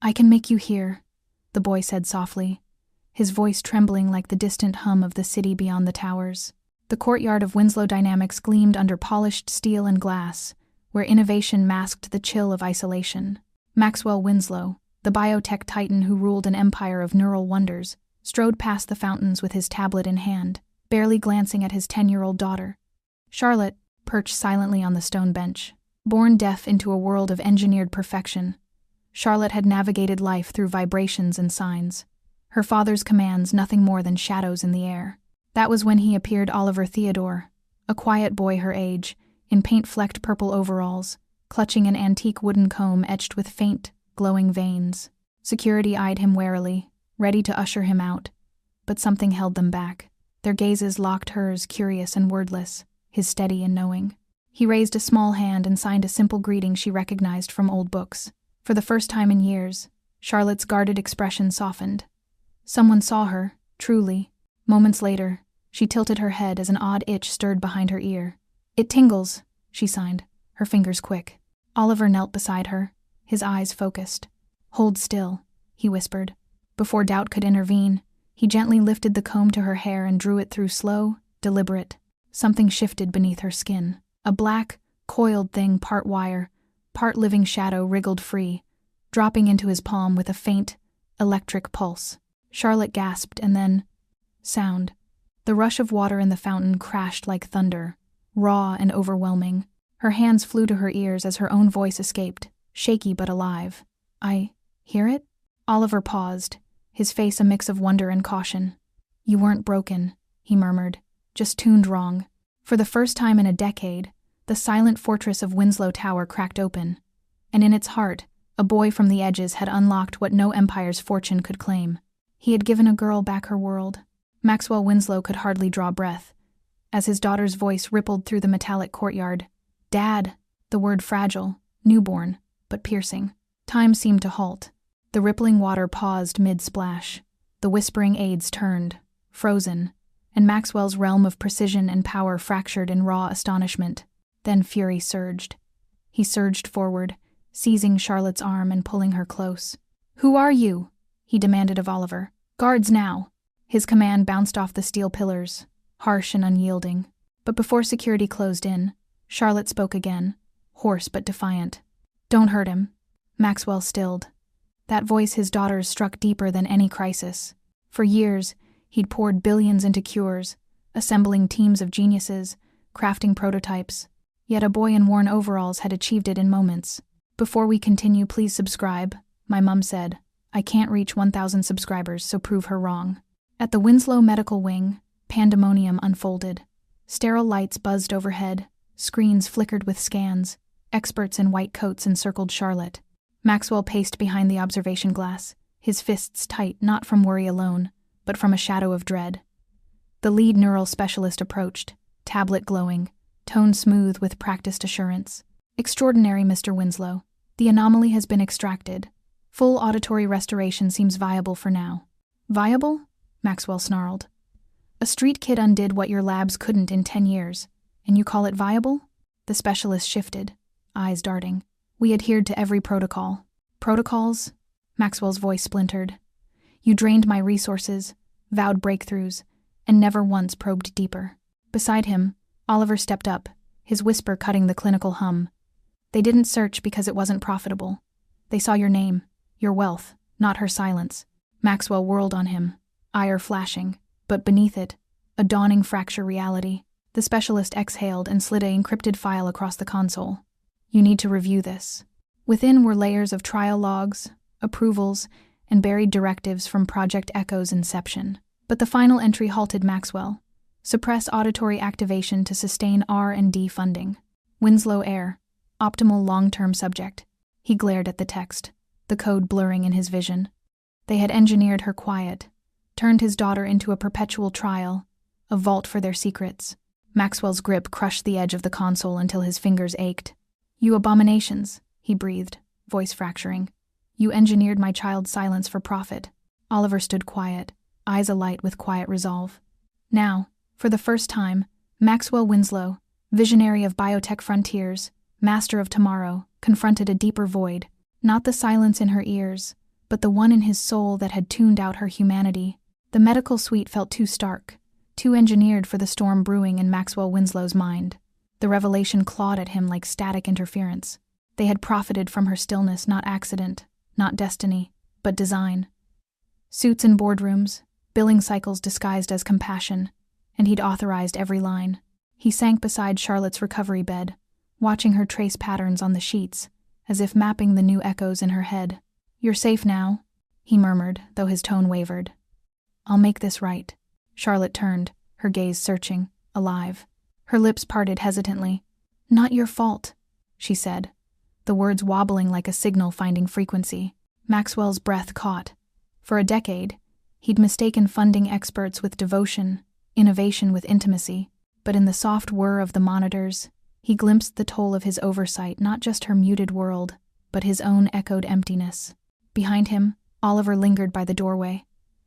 "I can make you hear," the boy said softly, his voice trembling like the distant hum of the city beyond the towers. The courtyard of Winslow Dynamics gleamed under polished steel and glass, where innovation masked the chill of isolation. Maxwell Winslow, the biotech titan who ruled an empire of neural wonders, strode past the fountains with his tablet in hand, barely glancing at his 10-year-old daughter. Charlotte, perched silently on the stone bench. Born deaf into a world of engineered perfection, Charlotte had navigated life through vibrations and signs. Her father's commands nothing more than shadows in the air. That was when he appeared Oliver Theodore, a quiet boy her age, in paint-flecked purple overalls, clutching an antique wooden comb etched with faint, glowing veins. Security eyed him warily, ready to usher him out, but something held them back. Their gazes locked hers, curious and wordless, his steady and knowing. He raised a small hand and signed a simple greeting she recognized from old books. For the first time in years, Charlotte's guarded expression softened. Someone saw her, truly. Moments later, she tilted her head as an odd itch stirred behind her ear. "It tingles," she signed, her fingers quick. Oliver knelt beside her, his eyes focused. "Hold still," he whispered. Before doubt could intervene, he gently lifted the comb to her hair and drew it through slow, deliberate. Something shifted beneath her skin. A black, coiled thing, part wire, part living shadow, wriggled free, dropping into his palm with a faint, electric pulse. Charlotte gasped, and then sound. The rush of water in the fountain crashed like thunder, raw and overwhelming. Her hands flew to her ears as her own voice escaped, shaky but alive. "I hear it?" Oliver paused, his face a mix of wonder and caution. "You weren't broken," he murmured, "just tuned wrong." For the first time in a decade, the silent fortress of Winslow Tower cracked open, and in its heart, a boy from the edges had unlocked what no empire's fortune could claim. He had given a girl back her world. Maxwell Winslow could hardly draw breath, as his daughter's voice rippled through the metallic courtyard. "Dad," the word fragile, newborn, but piercing. Time seemed to halt. The rippling water paused mid-splash. The whispering aides turned, frozen, and Maxwell's realm of precision and power fractured in raw astonishment. Then fury surged. He surged forward, seizing Charlotte's arm and pulling her close. "Who are you?" he demanded of Oliver. "Guards now." His command bounced off the steel pillars, harsh and unyielding. But before security closed in, Charlotte spoke again, hoarse but defiant. "Don't hurt him." Maxwell stilled. That voice, his daughter's, struck deeper than any crisis. For years, he'd poured billions into cures, assembling teams of geniuses, crafting prototypes. Yet a boy in worn overalls had achieved it in moments. "Before we continue, please subscribe," my mum said. "I can't reach 1,000 subscribers, so prove her wrong." At the Winslow Medical Wing, pandemonium unfolded. Sterile lights buzzed overhead, screens flickered with scans, experts in white coats encircled Charlotte. Maxwell paced behind the observation glass, his fists tight not from worry alone, but from a shadow of dread. The lead neural specialist approached, tablet glowing, tone smooth with practiced assurance. "Extraordinary, Mr. Winslow. The anomaly has been extracted. Full auditory restoration seems viable for now." "Viable?" Maxwell snarled. "A street kid undid what your labs couldn't in 10 years, and you call it viable?" The specialist shifted, eyes darting. "We adhered to every protocol." "Protocols?" Maxwell's voice splintered. "You drained my resources, vowed breakthroughs, and never once probed deeper." Beside him, Oliver stepped up, his whisper cutting the clinical hum. "They didn't search because it wasn't profitable. They saw your name, your wealth, not her silence." Maxwell whirled on him, ire flashing, but beneath it, a dawning fracture reality. The specialist exhaled and slid an encrypted file across the console. "You need to review this." Within were layers of trial logs, approvals, and buried directives from Project Echo's inception. But the final entry halted Maxwell. "Suppress auditory activation to sustain R&D funding. Winslow Air, optimal long-term subject." He glared at the text, the code blurring in his vision. They had engineered her quiet, turned his daughter into a perpetual trial, a vault for their secrets. Maxwell's grip crushed the edge of the console until his fingers ached. "You abominations," he breathed, voice fracturing. "You engineered my child's silence for profit." Oliver stood quiet, eyes alight with quiet resolve. Now, for the first time, Maxwell Winslow, visionary of biotech frontiers, master of tomorrow, confronted a deeper void. Not the silence in her ears, but the one in his soul that had tuned out her humanity. The medical suite felt too stark, too engineered for the storm brewing in Maxwell Winslow's mind. The revelation clawed at him like static interference. They had profited from her stillness, not accident, not destiny, but design. Suits in boardrooms, billing cycles disguised as compassion, and he'd authorized every line. He sank beside Charlotte's recovery bed, watching her trace patterns on the sheets, as if mapping the new echoes in her head. "You're safe now," he murmured, though his tone wavered. "I'll make this right." Charlotte turned, her gaze searching, alive. Her lips parted hesitantly. "Not your fault," she said, the words wobbling like a signal finding frequency. Maxwell's breath caught. For a decade, he'd mistaken funding experts with devotion, innovation with intimacy, but in the soft whir of the monitors, he glimpsed the toll of his oversight, not just her muted world, but his own echoed emptiness. Behind him, Oliver lingered by the doorway,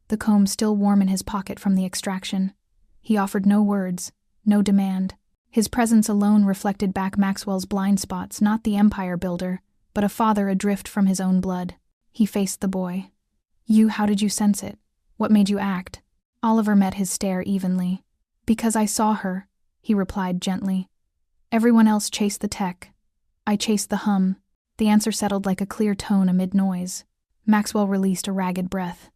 the comb still warm in his pocket from the extraction. He offered no words, no demand. His presence alone reflected back Maxwell's blind spots, not the empire builder, but a father adrift from his own blood. He faced the boy. How did you sense it? What made you act?" Oliver met his stare evenly. "Because I saw her," he replied gently. "Everyone else chased the tech. I chased the hum." The answer settled like a clear tone amid noise. Maxwell released a ragged breath.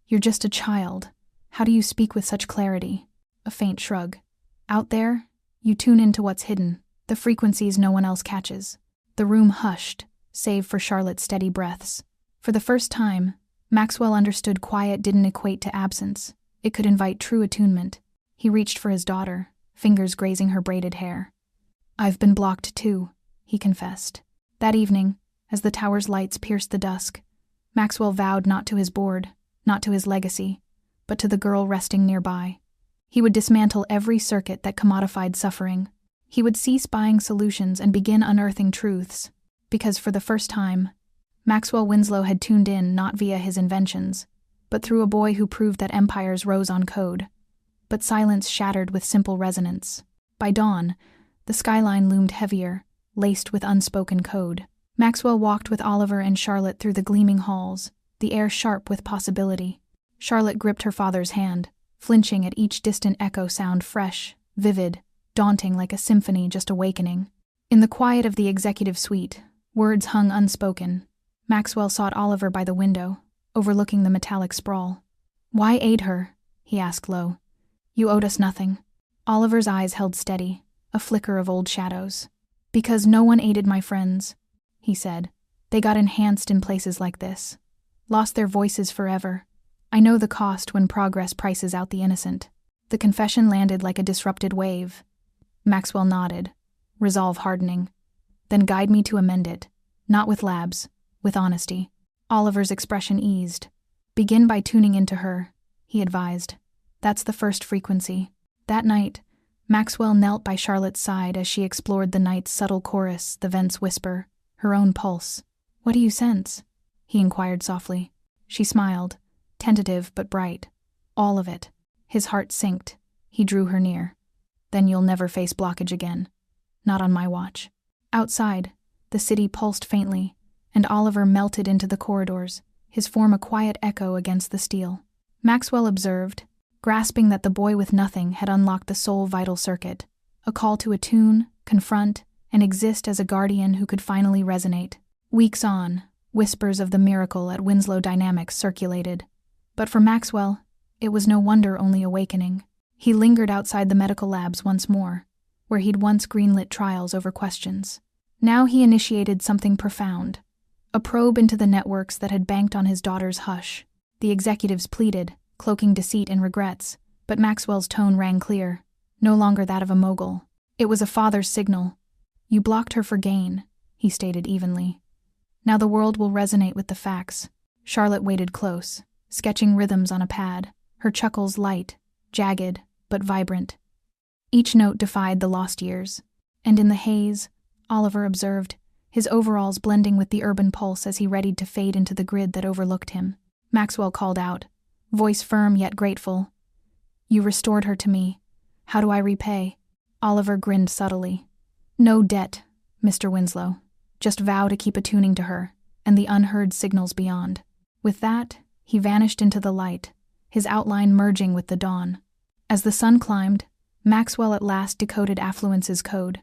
"You're just a child. How do you speak with such clarity?" A faint shrug. "Out there, you tune into what's hidden, the frequencies no one else catches." The room hushed, save for Charlotte's steady breaths. For the first time, Maxwell understood quiet didn't equate to absence. It could invite true attunement. He reached for his daughter, fingers grazing her braided hair. "I've been blocked too," he confessed. That evening, as the tower's lights pierced the dusk, Maxwell vowed not to his board, not to his legacy, but to the girl resting nearby. He would dismantle every circuit that commodified suffering. He would cease buying solutions and begin unearthing truths, because for the first time, Maxwell Winslow had tuned in not via his inventions, but through a boy who proved that empires rose on code. But silence shattered with simple resonance. By dawn, the skyline loomed heavier, laced with unspoken code. Maxwell walked with Oliver and Charlotte through the gleaming halls, the air sharp with possibility. Charlotte gripped her father's hand, flinching at each distant echo sound fresh, vivid, daunting like a symphony just awakening. In the quiet of the executive suite, words hung unspoken. Maxwell sought Oliver by the window, overlooking the metallic sprawl. "Why aid her?" he asked low. "You owed us nothing." Oliver's eyes held steady, a flicker of old shadows. "Because no one aided my friends," he said. "They got enhanced in places like this. Lost their voices forever. I know the cost when progress prices out the innocent." The confession landed like a disrupted wave. Maxwell nodded, resolve hardening. "Then guide me to amend it. Not with labs, with honesty." Oliver's expression eased. "Begin by tuning into her," he advised. "That's the first frequency." That night, Maxwell knelt by Charlotte's side as she explored the night's subtle chorus, the vent's whisper, her own pulse. "What do you sense?" he inquired softly. She smiled, tentative but bright. "All of it." His heart sinked. He drew her near. "Then you'll never face blockage again. Not on my watch." Outside, the city pulsed faintly, and Oliver melted into the corridors, his form a quiet echo against the steel. Maxwell observed, grasping that the boy with nothing had unlocked the sole vital circuit, a call to attune, confront, and exist as a guardian who could finally resonate. Weeks on, whispers of the miracle at Winslow Dynamics circulated. But for Maxwell, it was no wonder only awakening. He lingered outside the medical labs once more, where he'd once greenlit trials over questions. Now he initiated something profound, a probe into the networks that had banked on his daughter's hush. The executives pleaded, cloaking deceit and regrets, but Maxwell's tone rang clear, no longer that of a mogul. It was a father's signal. "You blocked her for gain," he stated evenly. "Now the world will resonate with the facts." Charlotte waited close, sketching rhythms on a pad, her chuckles light, jagged, but vibrant. Each note defied the lost years, and in the haze, Oliver observed, his overalls blending with the urban pulse as he readied to fade into the grid that overlooked him. Maxwell called out, voice firm yet grateful. "You restored her to me. How do I repay?" Oliver grinned subtly. "No debt, Mr. Winslow. Just vow to keep attuning to her, and the unheard signals beyond." With that, he vanished into the light, his outline merging with the dawn. As the sun climbed, Maxwell at last decoded Affluence's code.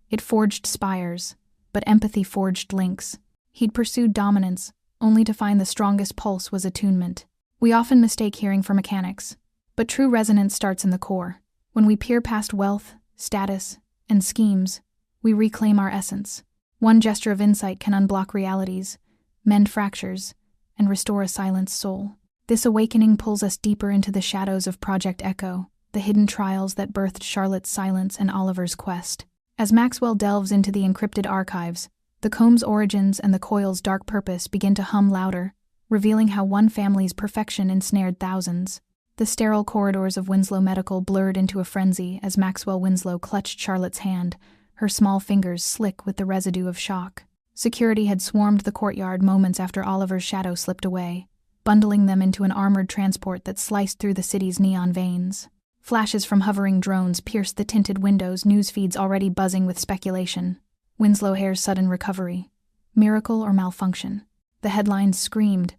It forged spires, but empathy forged links. He'd pursued dominance, only to find the strongest pulse was attunement. We often mistake hearing for mechanics, but true resonance starts in the core. When we peer past wealth, status, and schemes, we reclaim our essence. One gesture of insight can unblock realities, mend fractures, and restore a silenced soul. This awakening pulls us deeper into the shadows of Project Echo, the hidden trials that birthed Charlotte's silence and Oliver's quest. As Maxwell delves into the encrypted archives, the comb's origins and the coil's dark purpose begin to hum louder, revealing how one family's perfection ensnared thousands. The sterile corridors of Winslow Medical blurred into a frenzy as Maxwell Winslow clutched Charlotte's hand, her small fingers slick with the residue of shock. Security had swarmed the courtyard moments after Oliver's shadow slipped away, bundling them into an armored transport that sliced through the city's neon veins. Flashes from hovering drones pierced the tinted windows, news feeds already buzzing with speculation. Winslow Hare's sudden recovery. Miracle or malfunction? The headlines screamed,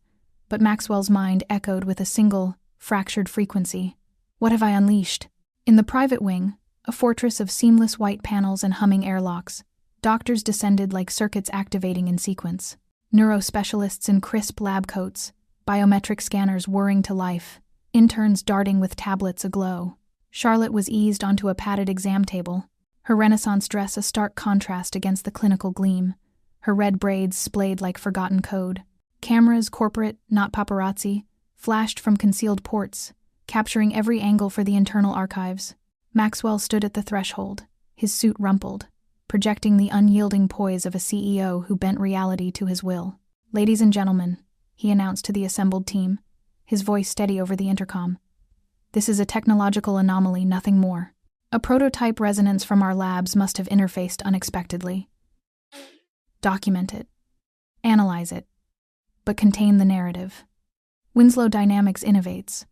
but Maxwell's mind echoed with a single, fractured frequency. What have I unleashed? In the private wing, a fortress of seamless white panels and humming airlocks, doctors descended like circuits activating in sequence. Neurospecialists in crisp lab coats, biometric scanners whirring to life, interns darting with tablets aglow. Charlotte was eased onto a padded exam table, her Renaissance dress a stark contrast against the clinical gleam, her red braids splayed like forgotten code. Cameras, corporate, not paparazzi, flashed from concealed ports, capturing every angle for the internal archives. Maxwell stood at the threshold, his suit rumpled, projecting the unyielding poise of a CEO who bent reality to his will. "Ladies and gentlemen," he announced to the assembled team, his voice steady over the intercom. "This is a technological anomaly, nothing more. A prototype resonance from our labs must have interfaced unexpectedly. Document it. Analyze it. But contain the narrative. Winslow Dynamics innovates.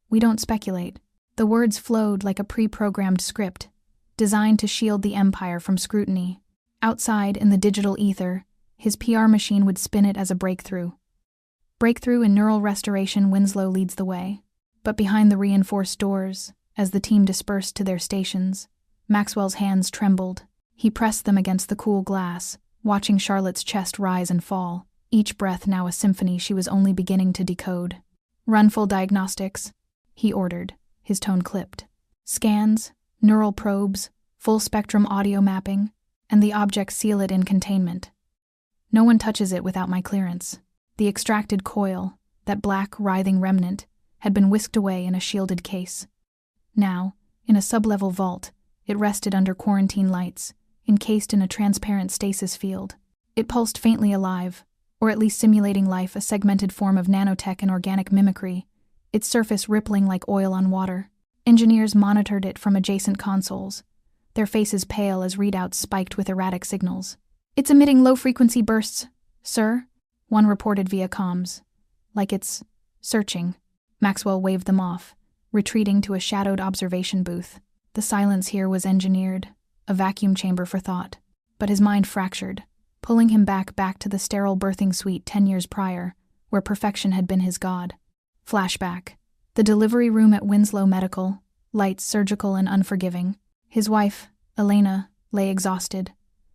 We don't speculate." The words flowed like a pre-programmed script, designed to shield the Empire from scrutiny. Outside, in the digital ether, his PR machine would spin it as a breakthrough. Breakthrough in neural restoration, Winslow leads the way. But behind the reinforced doors, as the team dispersed to their stations, Maxwell's hands trembled. He pressed them against the cool glass, watching Charlotte's chest rise and fall, each breath now a symphony she was only beginning to decode. "Run full diagnostics," he ordered, his tone clipped. "Scans, neural probes, full-spectrum audio mapping, and the object seal it in containment. No one touches it without my clearance." The extracted coil, that black, writhing remnant, had been whisked away in a shielded case. Now, in a sub-level vault, it rested under quarantine lights, encased in a transparent stasis field. It pulsed faintly alive, or at least simulating life, a segmented form of nanotech and organic mimicry, its surface rippling like oil on water. Engineers monitored it from adjacent consoles, their faces pale as readouts spiked with erratic signals. "It's emitting low-frequency bursts, sir," one reported via comms. "Like it's searching." Maxwell waved them off, retreating to a shadowed observation booth. The silence here was engineered, a vacuum chamber for thought. But his mind fractured, pulling him back to the sterile birthing suite 10 years prior, where perfection had been his god. Flashback. The delivery room at Winslow Medical, lights surgical and unforgiving. His wife, Elena, lay exhausted,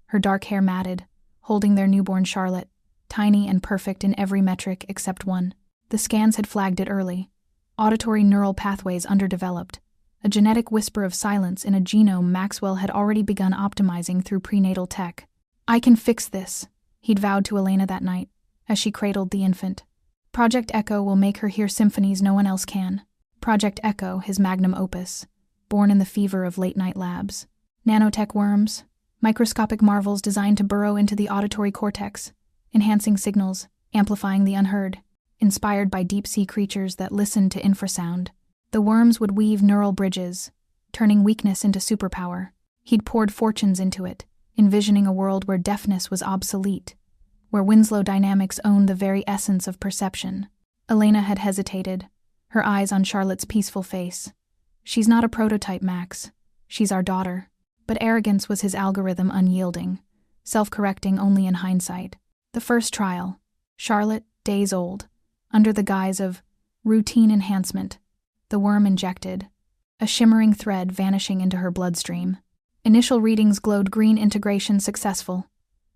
her dark hair matted, holding their newborn Charlotte, tiny and perfect in every metric except one. The scans had flagged it early. Auditory neural pathways underdeveloped, a genetic whisper of silence in a genome Maxwell had already begun optimizing through prenatal tech. "I can fix this," he'd vowed to Elena that night, as she cradled the infant. Project Echo will make her hear symphonies no one else can. Project Echo, his magnum opus, born in the fever of late-night labs. Nanotech worms, microscopic marvels designed to burrow into the auditory cortex, enhancing signals, amplifying the unheard. Inspired by deep-sea creatures that listened to infrasound, the worms would weave neural bridges, turning weakness into superpower. He'd poured fortunes into it, envisioning a world where deafness was obsolete, where Winslow Dynamics owned the very essence of perception. Elena had hesitated, her eyes on Charlotte's peaceful face. "She's not a prototype, Max. She's our daughter." But arrogance was his algorithm unyielding, self-correcting only in hindsight. The first trial. Charlotte, days old, Under the guise of routine enhancement, the worm injected, a shimmering thread vanishing into her bloodstream. Initial readings glowed green, integration successful.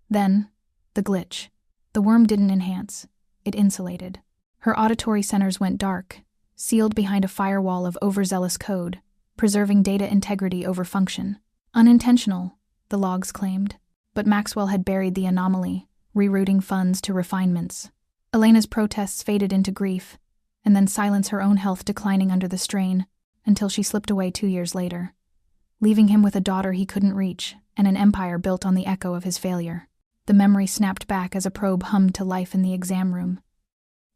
Then, the glitch. The worm didn't enhance, it insulated. Her auditory centers went dark, sealed behind a firewall of overzealous code, preserving data integrity over function. Unintentional, the logs claimed, but Maxwell had buried the anomaly, rerouting funds to refinements. Elena's protests faded into grief, and then silence, her own health declining under the strain, until she slipped away 2 years later, leaving him with a daughter he couldn't reach and an empire built on the echo of his failure. The memory snapped back as a probe hummed to life in the exam room.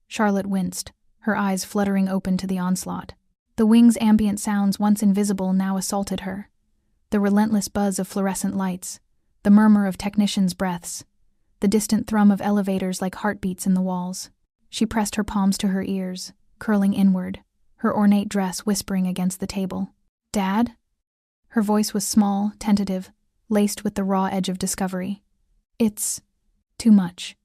Charlotte winced, her eyes fluttering open to the onslaught. The wing's ambient sounds, once invisible, now assaulted her. The relentless buzz of fluorescent lights, the murmur of technicians' breaths, the distant thrum of elevators like heartbeats in the walls. She pressed her palms to her ears, curling inward, her ornate dress whispering against the table. "Dad?" Her voice was small, tentative, laced with the raw edge of discovery. "It's too much.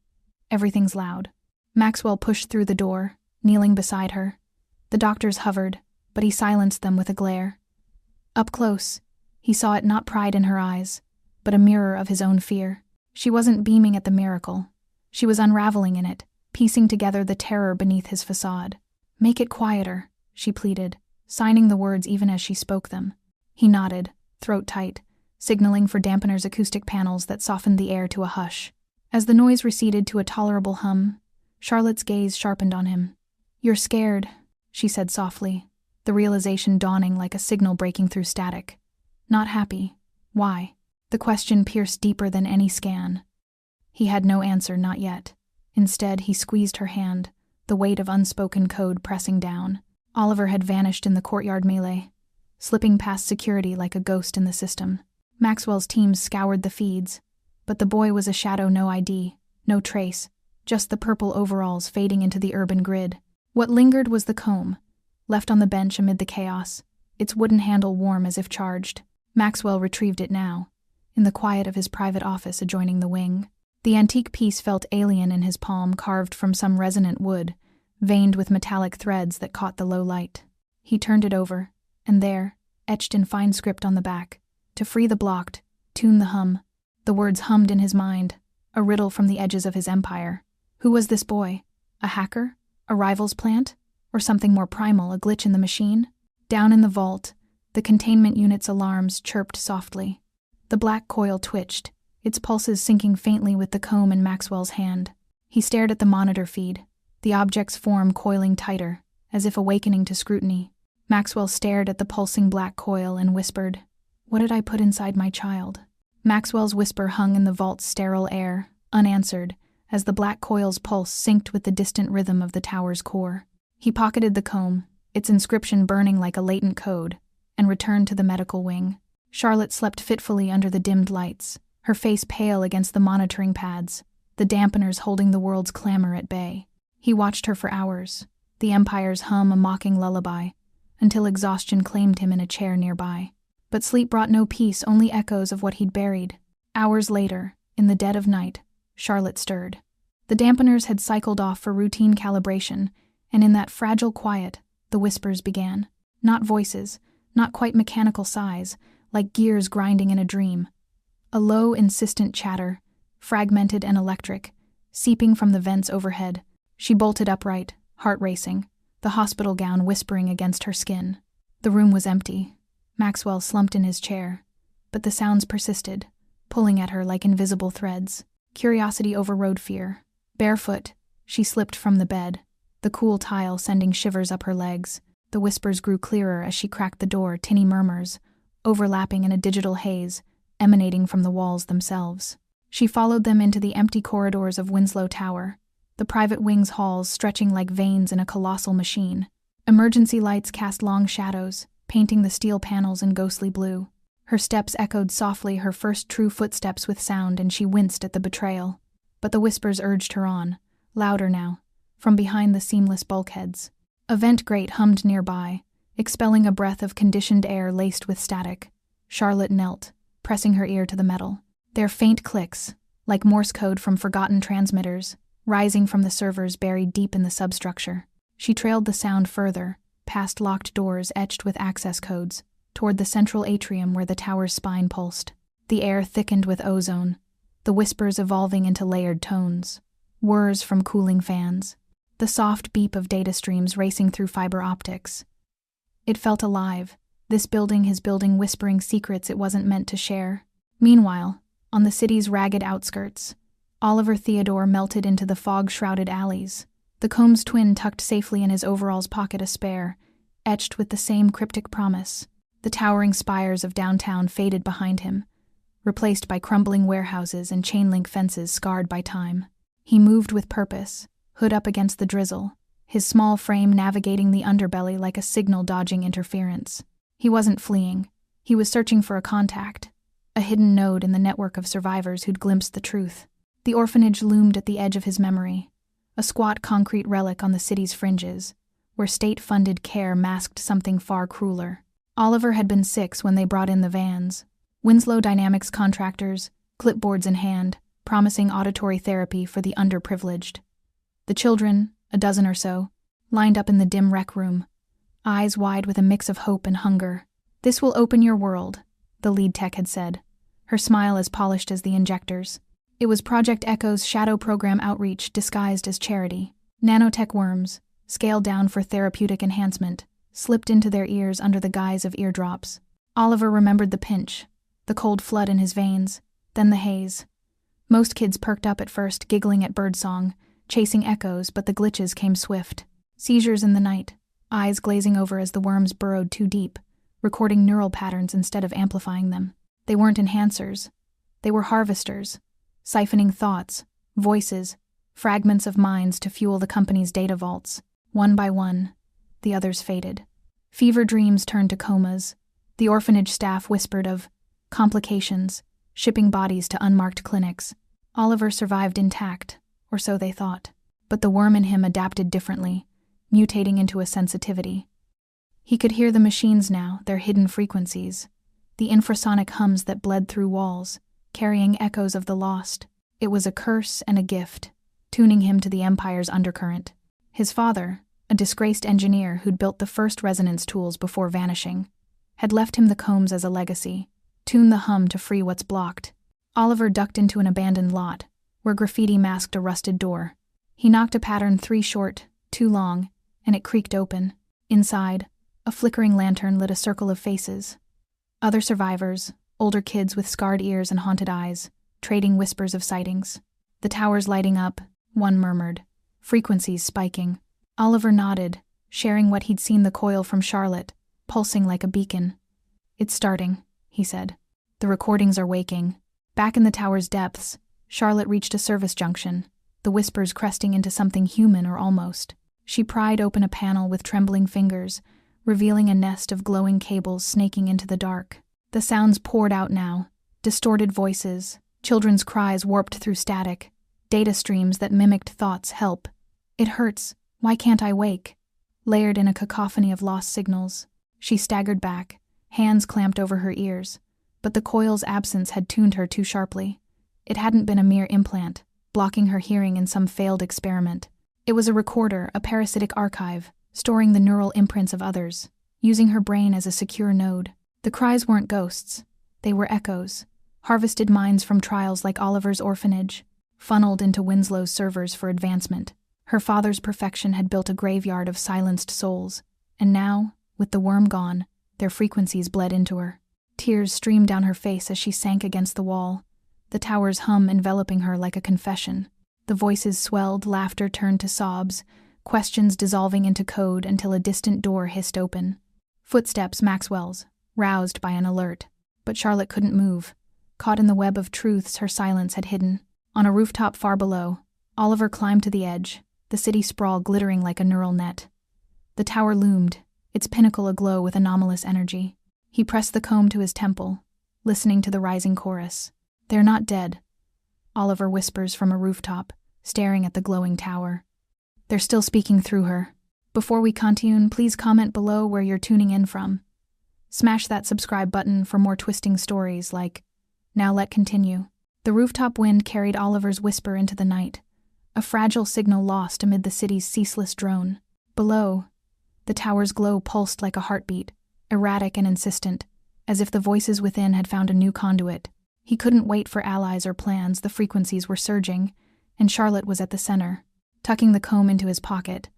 Everything's loud." Maxwell pushed through the door, kneeling beside her. The doctors hovered, but he silenced them with a glare. Up close, he saw it, not pride in her eyes, but a mirror of his own fear. She wasn't beaming at the miracle. She was unraveling in it, piecing together the terror beneath his facade. "Make it quieter," she pleaded, signing the words even as she spoke them. He nodded, throat tight, signaling for dampeners, acoustic panels that softened the air to a hush. As the noise receded to a tolerable hum, Charlotte's gaze sharpened on him. "You're scared," she said softly, the realization dawning like a signal breaking through static. "Not happy. Why?" The question pierced deeper than any scan. He had no answer, not yet. Instead, he squeezed her hand, the weight of unspoken code pressing down. Oliver had vanished in the courtyard melee, slipping past security like a ghost in the system. Maxwell's teams scoured the feeds, but the boy was a shadow, no ID, no trace, just the purple overalls fading into the urban grid. What lingered was the comb, left on the bench amid the chaos, its wooden handle warm as if charged. Maxwell retrieved it now, in the quiet of his private office adjoining the wing. The antique piece felt alien in his palm, carved from some resonant wood, veined with metallic threads that caught the low light. He turned it over, and there, etched in fine script on the back, "To free the blocked, tune the hum." The words hummed in his mind, a riddle from the edges of his empire. Who was this boy? A hacker? A rival's plant? Or something more primal, a glitch in the machine? Down in the vault, the containment unit's alarms chirped softly. The black coil twitched, its pulses syncing faintly with the comb in Maxwell's hand. He stared at the monitor feed, the object's form coiling tighter, as if awakening to scrutiny. Maxwell stared at the pulsing black coil and whispered, "What did I put inside my child?" Maxwell's whisper hung in the vault's sterile air, unanswered, as the black coil's pulse synced with the distant rhythm of the tower's core. He pocketed the comb, its inscription burning like a latent code, and returned to the medical wing. Charlotte slept fitfully under the dimmed lights, her face pale against the monitoring pads, the dampeners holding the world's clamor at bay. He watched her for hours, the Empire's hum a mocking lullaby, until exhaustion claimed him in a chair nearby. But sleep brought no peace, only echoes of what he'd buried. Hours later, in the dead of night, Charlotte stirred. The dampeners had cycled off for routine calibration, and in that fragile quiet, the whispers began. Not voices, not quite mechanical sighs, like gears grinding in a dream. A low, insistent chatter, fragmented and electric, seeping from the vents overhead. She bolted upright, heart racing, the hospital gown whispering against her skin. The room was empty. Maxwell slumped in his chair, but the sounds persisted, pulling at her like invisible threads. Curiosity overrode fear. Barefoot, she slipped from the bed, the cool tile sending shivers up her legs. The whispers grew clearer as she cracked the door, tinny murmurs, overlapping in a digital haze, emanating from the walls themselves. She followed them into the empty corridors of Winslow Tower, the private wing's halls stretching like veins in a colossal machine. Emergency lights cast long shadows, painting the steel panels in ghostly blue. Her steps echoed softly, her first true footsteps with sound, and she winced at the betrayal. But the whispers urged her on, louder now, from behind the seamless bulkheads. A vent grate hummed nearby, expelling a breath of conditioned air laced with static. Charlotte knelt, pressing her ear to the metal. Their faint clicks, like Morse code from forgotten transmitters, rising from the servers buried deep in the substructure. She trailed the sound further, past locked doors etched with access codes, toward the central atrium where the tower's spine pulsed. The air thickened with ozone, the whispers evolving into layered tones, whirs from cooling fans, the soft beep of data streams racing through fiber optics. It felt alive, this building his building whispering secrets it wasn't meant to share. Meanwhile, on the city's ragged outskirts, Oliver Theodore melted into the fog-shrouded alleys, the Combs twin tucked safely in his overalls pocket a spare, etched with the same cryptic promise. The towering spires of downtown faded behind him, replaced by crumbling warehouses and chain-link fences scarred by time. He moved with purpose, hood up against the drizzle, his small frame navigating the underbelly like a signal dodging interference. He wasn't fleeing. He was searching for a contact, a hidden node in the network of survivors who'd glimpsed the truth. The orphanage loomed at the edge of his memory, a squat concrete relic on the city's fringes, where state-funded care masked something far crueler. Oliver had been 6 when they brought in the vans. Winslow Dynamics contractors, clipboards in hand, promising auditory therapy for the underprivileged. The children, a dozen or so, lined up in the dim rec room, eyes wide with a mix of hope and hunger. "This will open your world," the lead tech had said, her smile as polished as the injectors. It was Project Echo's shadow program outreach disguised as charity. Nanotech worms, scaled down for therapeutic enhancement, slipped into their ears under the guise of eardrops. Oliver remembered the pinch, the cold flood in his veins, then the haze. Most kids perked up at first, giggling at birdsong, chasing echoes, but the glitches came swift. Seizures in the night, eyes glazing over as the worms burrowed too deep, recording neural patterns instead of amplifying them. They weren't enhancers. They were harvesters, siphoning thoughts, voices, fragments of minds to fuel the company's data vaults. One by one, the others faded. Fever dreams turned to comas. The orphanage staff whispered of complications, shipping bodies to unmarked clinics. Oliver survived intact, or so they thought. But the worm in him adapted differently, mutating into a sensitivity. He could hear the machines now, their hidden frequencies, the infrasonic hums that bled through walls, carrying echoes of the lost. It was a curse and a gift, tuning him to the Empire's undercurrent. His father, a disgraced engineer who'd built the first resonance tools before vanishing, had left him the combs as a legacy. Tune the hum to free what's blocked. Oliver ducked into an abandoned lot, where graffiti masked a rusted door. He knocked a pattern 3 short, too long, and it creaked open. Inside, a flickering lantern lit a circle of faces. Other survivors, older kids with scarred ears and haunted eyes, trading whispers of sightings. The towers lighting up, one murmured, frequencies spiking. Oliver nodded, sharing what he'd seen the coil from Charlotte, pulsing like a beacon. "It's starting," he said. "The recordings are waking." Back in the tower's depths, Charlotte reached a service junction, the whispers cresting into something human or almost. She pried open a panel with trembling fingers, revealing a nest of glowing cables snaking into the dark. The sounds poured out now, distorted voices, children's cries warped through static, data streams that mimicked thoughts. "Help. It hurts. Why can't I wake?" Layered in a cacophony of lost signals. She staggered back, hands clamped over her ears, but the coil's absence had tuned her too sharply. It hadn't been a mere implant, blocking her hearing in some failed experiment. It was a recorder, a parasitic archive, storing the neural imprints of others, using her brain as a secure node. The cries weren't ghosts. They were echoes, harvested minds from trials like Oliver's orphanage, funneled into Winslow's servers for advancement. Her father's perfection had built a graveyard of silenced souls, and now, with the worm gone, their frequencies bled into her. Tears streamed down her face as she sank against the wall, the tower's hum enveloping her like a confession. The voices swelled, laughter turned to sobs, questions dissolving into code until a distant door hissed open. Footsteps, Maxwell's, roused by an alert. But Charlotte couldn't move, caught in the web of truths her silence had hidden. On a rooftop far below, Oliver climbed to the edge, the city sprawl glittering like a neural net. The tower loomed, its pinnacle aglow with anomalous energy. He pressed the comb to his temple, listening to the rising chorus. "They're not dead," Oliver whispers from a rooftop, staring at the glowing tower. They're still speaking through her. Before we continue, please comment below where you're tuning in from. Smash that subscribe button for more twisting stories like Now Let Continue. The rooftop wind carried Oliver's whisper into the night, a fragile signal lost amid the city's ceaseless drone. Below, the tower's glow pulsed like a heartbeat, erratic and insistent, as if the voices within had found a new conduit. He couldn't wait for allies or plans, the frequencies were surging, and Charlotte was at the center. Tucking the comb into his pocket,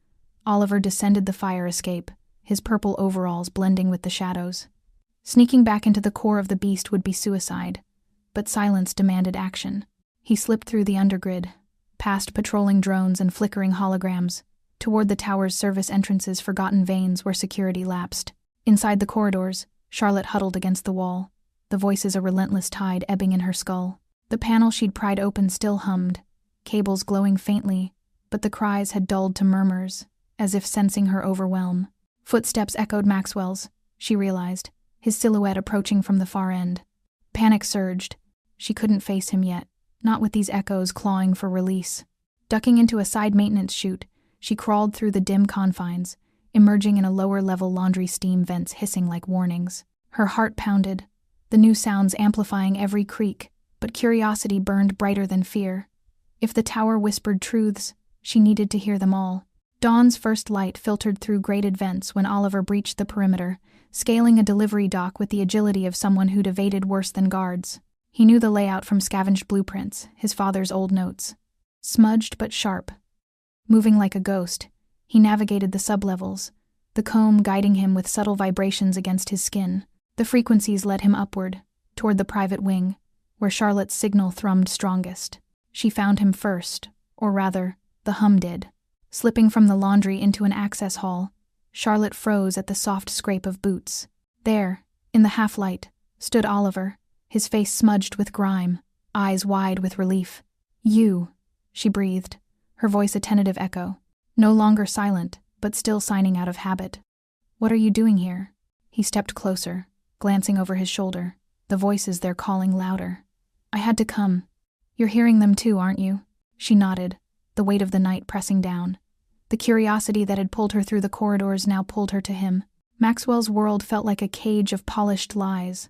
Oliver descended the fire escape, his purple overalls blending with the shadows. Sneaking back into the core of the beast would be suicide, but silence demanded action. He slipped through the undergrid, past patrolling drones and flickering holograms, toward the tower's service entrance's forgotten veins where security lapsed. Inside the corridors, Charlotte huddled against the wall, the voices a relentless tide ebbing in her skull. The panel she'd pried open still hummed, cables glowing faintly, but the cries had dulled to murmurs, as if sensing her overwhelm. Footsteps echoed Maxwell's, she realized, his silhouette approaching from the far end. Panic surged. She couldn't face him yet, not with these echoes clawing for release. Ducking into a side maintenance chute, she crawled through the dim confines, emerging in a lower-level laundry steam vents hissing like warnings. Her heart pounded, the new sounds amplifying every creak, but curiosity burned brighter than fear. If the tower whispered truths, she needed to hear them all. Dawn's first light filtered through grated vents when Oliver breached the perimeter, scaling a delivery dock with the agility of someone who'd evaded worse than guards. He knew the layout from scavenged blueprints, his father's old notes. Smudged but sharp. Moving like a ghost, he navigated the sublevels, the comb guiding him with subtle vibrations against his skin. The frequencies led him upward, toward the private wing, where Charlotte's signal thrummed strongest. She found him first, or rather, the hum did. Slipping from the laundry into an access hall, Charlotte froze at the soft scrape of boots. There, in the half-light, stood Oliver, his face smudged with grime, eyes wide with relief. "You," she breathed, her voice a tentative echo, no longer silent, but still signing out of habit. "What are you doing here?" He stepped closer, glancing over his shoulder, the voices there calling louder. "I had to come. You're hearing them too, aren't you?" She nodded, the weight of the night pressing down. The curiosity that had pulled her through the corridors now pulled her to him. Maxwell's world felt like a cage of polished lies.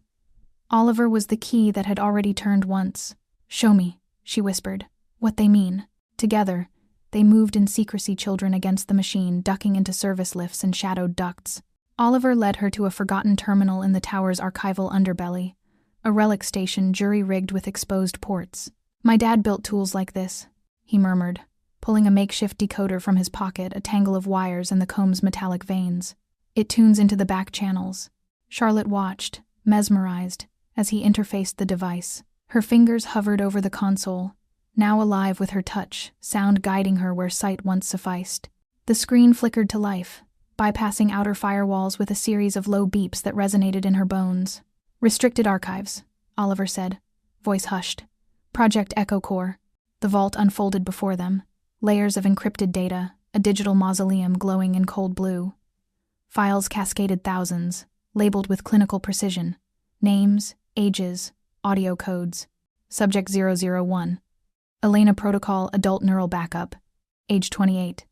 Oliver was the key that had already turned once. "Show me," she whispered, "what they mean." Together, they moved in secrecy, children against the machine, ducking into service lifts and shadowed ducts. Oliver led her to a forgotten terminal in the tower's archival underbelly, a relic station jury-rigged with exposed ports. "My dad built tools like this," he murmured, pulling a makeshift decoder from his pocket, a tangle of wires and the comb's metallic veins. "It tunes into the back channels." Charlotte watched, mesmerized, as he interfaced the device. Her fingers hovered over the console, now alive with her touch, sound guiding her where sight once sufficed. The screen flickered to life, bypassing outer firewalls with a series of low beeps that resonated in her bones. "Restricted archives," Oliver said, voice hushed. "Project Echo Core." The vault unfolded before them, layers of encrypted data, a digital mausoleum glowing in cold blue. Files cascaded thousands, labeled with clinical precision. Names, ages, audio codes. Subject 001. Elena Protocol Adult Neural Backup. Age 28.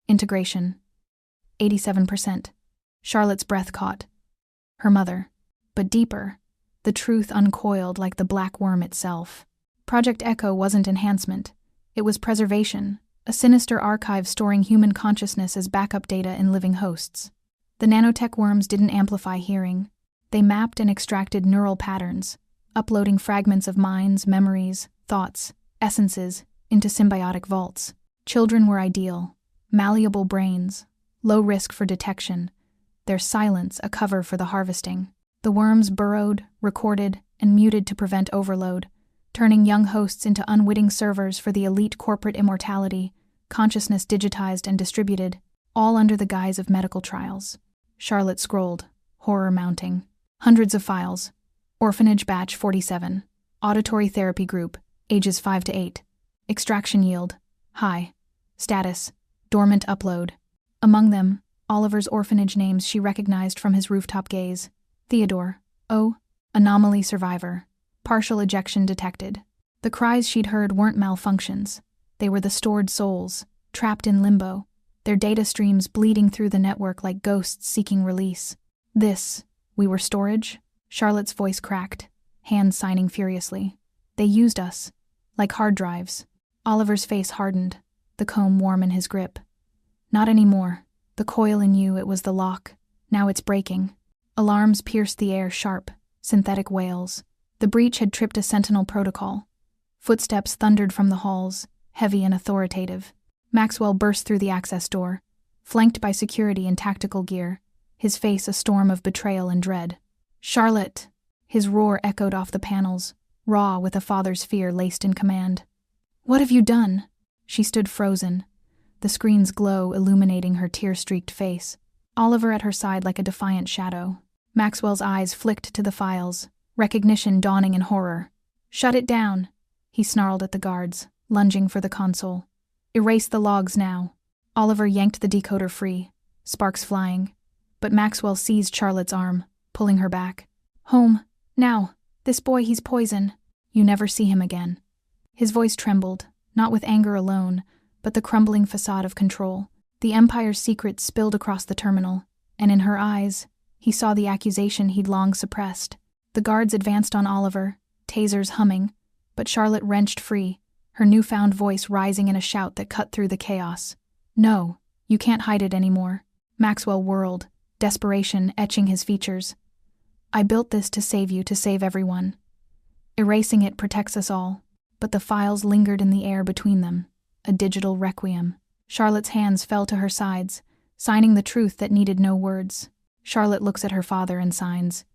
Integration. 87%. Charlotte's breath caught. Her mother. But deeper, the truth uncoiled like the black worm itself. Project Echo wasn't enhancement. It was preservation, a sinister archive storing human consciousness as backup data in living hosts. The nanotech worms didn't amplify hearing. They mapped and extracted neural patterns, uploading fragments of minds, memories, thoughts, essences into symbiotic vaults. Children were ideal, malleable brains, low risk for detection, their silence a cover for the harvesting. The worms burrowed, recorded, and muted to prevent overload, turning young hosts into unwitting servers for the elite corporate immortality, consciousness digitized and distributed, all under the guise of medical trials. Charlotte scrolled, horror mounting. Hundreds of files. Orphanage Batch 47. Auditory Therapy Group, ages 5 to 8. Extraction yield, high. Status, dormant upload. Among them, Oliver's orphanage names she recognized from his rooftop gaze. Theodore, O. Anomaly survivor. Partial ejection detected. The cries she'd heard weren't malfunctions. They were the stored souls, trapped in limbo, their data streams bleeding through the network like ghosts seeking release. We were storage? Charlotte's voice cracked, hands signing furiously. They used us, like hard drives. Oliver's face hardened, the comb warm in his grip. Not anymore. The coil in you, it was the lock. Now it's breaking. Alarms pierced the air sharp, synthetic wails. The breach had tripped a sentinel protocol. Footsteps thundered from the halls, heavy and authoritative. Maxwell burst through the access door, flanked by security in tactical gear, his face a storm of betrayal and dread. "Charlotte!" His roar echoed off the panels, raw with a father's fear laced in command. "What have you done?" She stood frozen, the screen's glow illuminating her tear-streaked face, Oliver at her side like a defiant shadow. Maxwell's eyes flicked to the files, recognition dawning in horror. "Shut it down," he snarled at the guards, lunging for the console. "Erase the logs now." Oliver yanked the decoder free, sparks flying, but Maxwell seized Charlotte's arm, pulling her back. "Home, now. This boy, he's poison. You never see him again." His voice trembled, not with anger alone, but the crumbling facade of control. The Empire's secrets spilled across the terminal, and in her eyes, he saw the accusation he'd long suppressed. The guards advanced on Oliver, tasers humming, but Charlotte wrenched free, her newfound voice rising in a shout that cut through the chaos. "No, you can't hide it anymore." Maxwell whirled, desperation etching his features. "I built this to save you, to save everyone. Erasing it protects us all." But the files lingered in the air between them, a digital requiem. Charlotte's hands fell to her sides, signing the truth that needed no words. Charlotte looks at her father and signs.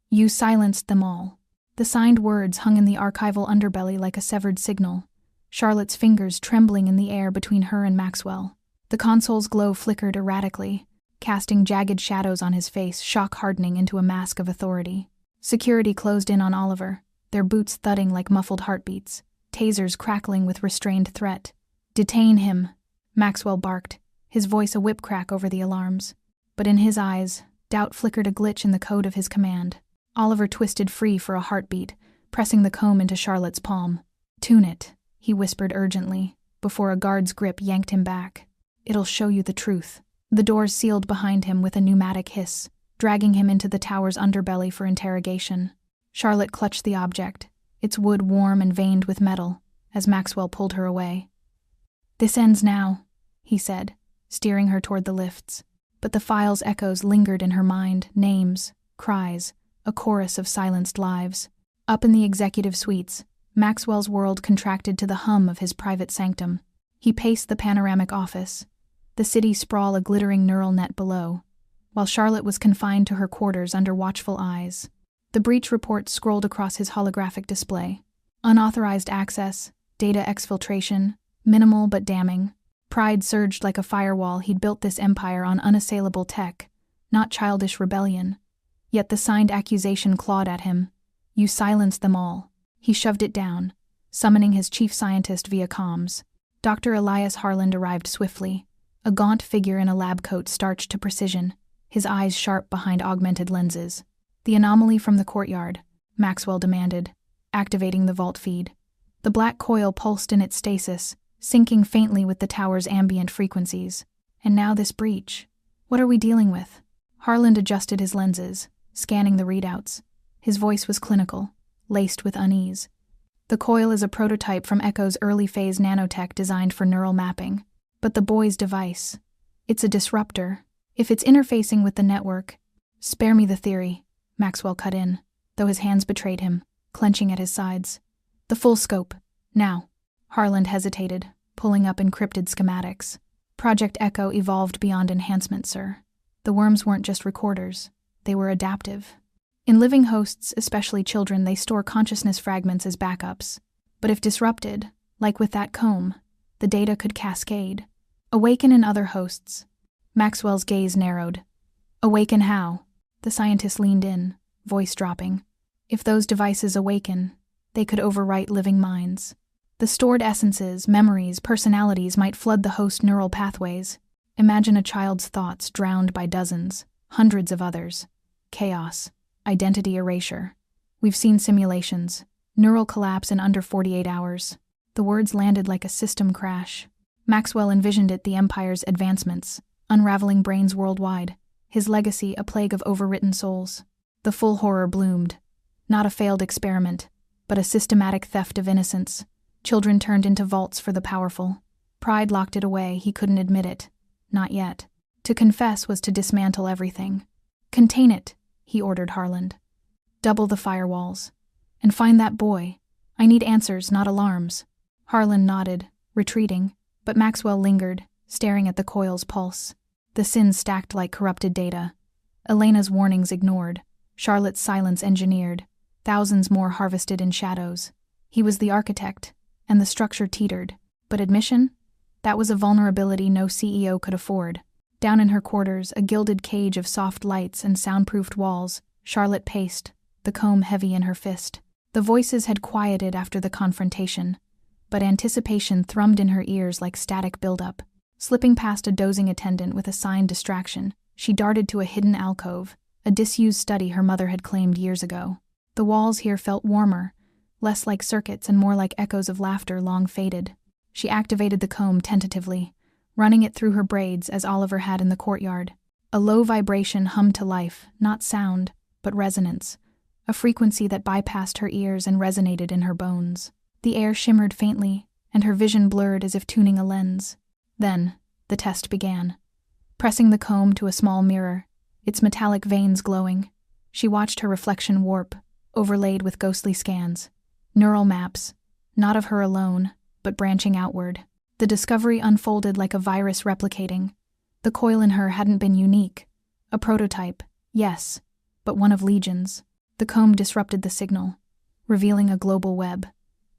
"You silenced them all." The signed words hung in the archival underbelly like a severed signal, Charlotte's fingers trembling in the air between her and Maxwell. The console's glow flickered erratically, casting jagged shadows on his face, shock hardening into a mask of authority. Security closed in on Oliver, their boots thudding like muffled heartbeats, tasers crackling with restrained threat. "Detain him," Maxwell barked, his voice a whip crack over the alarms. But in his eyes, doubt flickered a glitch in the code of his command. Oliver twisted free for a heartbeat, pressing the comb into Charlotte's palm. "Tune it," he whispered urgently, before a guard's grip yanked him back. "It'll show you the truth." The doors sealed behind him with a pneumatic hiss, dragging him into the tower's underbelly for interrogation. Charlotte clutched the object, its wood warm and veined with metal, as Maxwell pulled her away. "This ends now," he said, steering her toward the lifts. But the file's echoes lingered in her mind, names, cries, a chorus of silenced lives. Up in the executive suites, Maxwell's world contracted to the hum of his private sanctum. He paced the panoramic office, the city sprawl a glittering neural net below, while Charlotte was confined to her quarters under watchful eyes. The breach report scrolled across his holographic display. Unauthorized access, data exfiltration, minimal but damning. Pride surged like a firewall. He'd built this empire on unassailable tech, not childish rebellion. Yet the signed accusation clawed at him. "You silenced them all." He shoved it down, summoning his chief scientist via comms. Dr. Elias Harland arrived swiftly, a gaunt figure in a lab coat starched to precision, his eyes sharp behind augmented lenses. "The anomaly from the courtyard," Maxwell demanded, activating the vault feed. The black coil pulsed in its stasis, syncing faintly with the tower's ambient frequencies. "And now this breach. What are we dealing with?" Harland adjusted his lenses, scanning the readouts. His voice was clinical, laced with unease. "The coil is a prototype from Echo's early-phase nanotech designed for neural mapping. But the boy's device, it's a disruptor. If it's interfacing with the network—" "Spare me the theory," Maxwell cut in, though his hands betrayed him, clenching at his sides. "The full scope, now." Harland hesitated, pulling up encrypted schematics. "Project Echo evolved beyond enhancement, sir. The worms weren't just recorders, they were adaptive. In living hosts, especially children, they store consciousness fragments as backups. But if disrupted, like with that comb, the data could cascade. Awaken in other hosts." Maxwell's gaze narrowed. "Awaken how?" The scientist leaned in, voice dropping. "If those devices awaken, they could overwrite living minds. The stored essences, memories, personalities might flood the host neural pathways. Imagine a child's thoughts drowned by dozens, hundreds of others. Chaos. Identity erasure. We've seen simulations. Neural collapse in under 48 hours. The words landed like a system crash. Maxwell envisioned it the Empire's advancements, unraveling brains worldwide, his legacy a plague of overwritten souls. The full horror bloomed. Not a failed experiment, but a systematic theft of innocence. Children turned into vaults for the powerful. Pride locked it away, he couldn't admit it. Not yet. To confess was to dismantle everything. "Contain it," he ordered Harland. "Double the firewalls. And find that boy. I need answers, not alarms." Harland nodded, retreating, but Maxwell lingered, staring at the coil's pulse. The sins stacked like corrupted data. Elena's warnings ignored, Charlotte's silence engineered, thousands more harvested in shadows. He was the architect, and the structure teetered. But admission? That was a vulnerability no CEO could afford. Down in her quarters, a gilded cage of soft lights and soundproofed walls, Charlotte paced, the comb heavy in her fist. The voices had quieted after the confrontation, but anticipation thrummed in her ears like static buildup. Slipping past a dozing attendant with a signed distraction, she darted to a hidden alcove, a disused study her mother had claimed years ago. The walls here felt warmer, less like circuits and more like echoes of laughter long faded. She activated the comb tentatively, running it through her braids as Oliver had in the courtyard. A low vibration hummed to life, not sound, but resonance, a frequency that bypassed her ears and resonated in her bones. The air shimmered faintly, and her vision blurred as if tuning a lens. Then, the test began. Pressing the comb to a small mirror, its metallic veins glowing, she watched her reflection warp, overlaid with ghostly scans. Neural maps, not of her alone, but branching outward. The discovery unfolded like a virus replicating. The coil in her hadn't been unique. A prototype, yes, but one of legions. The comb disrupted the signal, revealing a global web.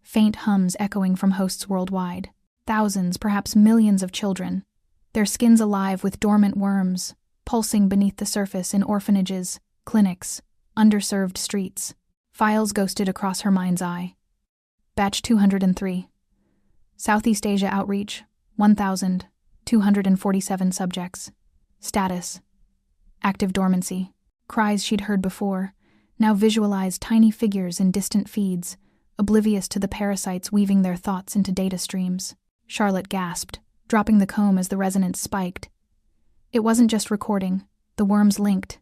Faint hums echoing from hosts worldwide. Thousands, perhaps millions of children, their skins alive with dormant worms, pulsing beneath the surface in orphanages, clinics, underserved streets. Files ghosted across her mind's eye. Batch 203. Southeast Asia Outreach, 1,247 subjects. Status: active dormancy. Cries she'd heard before, now visualized tiny figures in distant feeds, oblivious to the parasites weaving their thoughts into data streams. Charlotte gasped, dropping the comb as the resonance spiked. It wasn't just recording, the worms linked,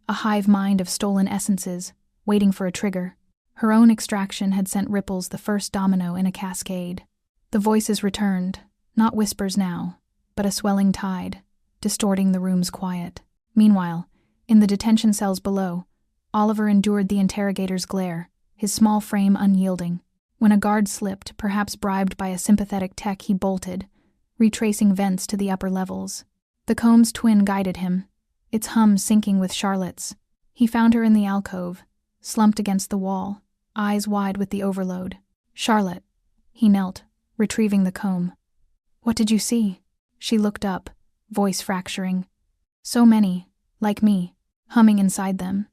a hive mind of stolen essences, waiting for a trigger. Her own extraction had sent ripples the first domino in a cascade. The voices returned, not whispers now, but a swelling tide, distorting the room's quiet. Meanwhile, in the detention cells below, Oliver endured the interrogator's glare, his small frame unyielding. When a guard slipped, perhaps bribed by a sympathetic tech, he bolted, retracing vents to the upper levels. The comb's twin guided him, its hum syncing with Charlotte's. He found her in the alcove, slumped against the wall, eyes wide with the overload. "Charlotte." He knelt, retrieving the comb. "What did you see?" She looked up, voice fracturing. "So many, like me, humming inside them.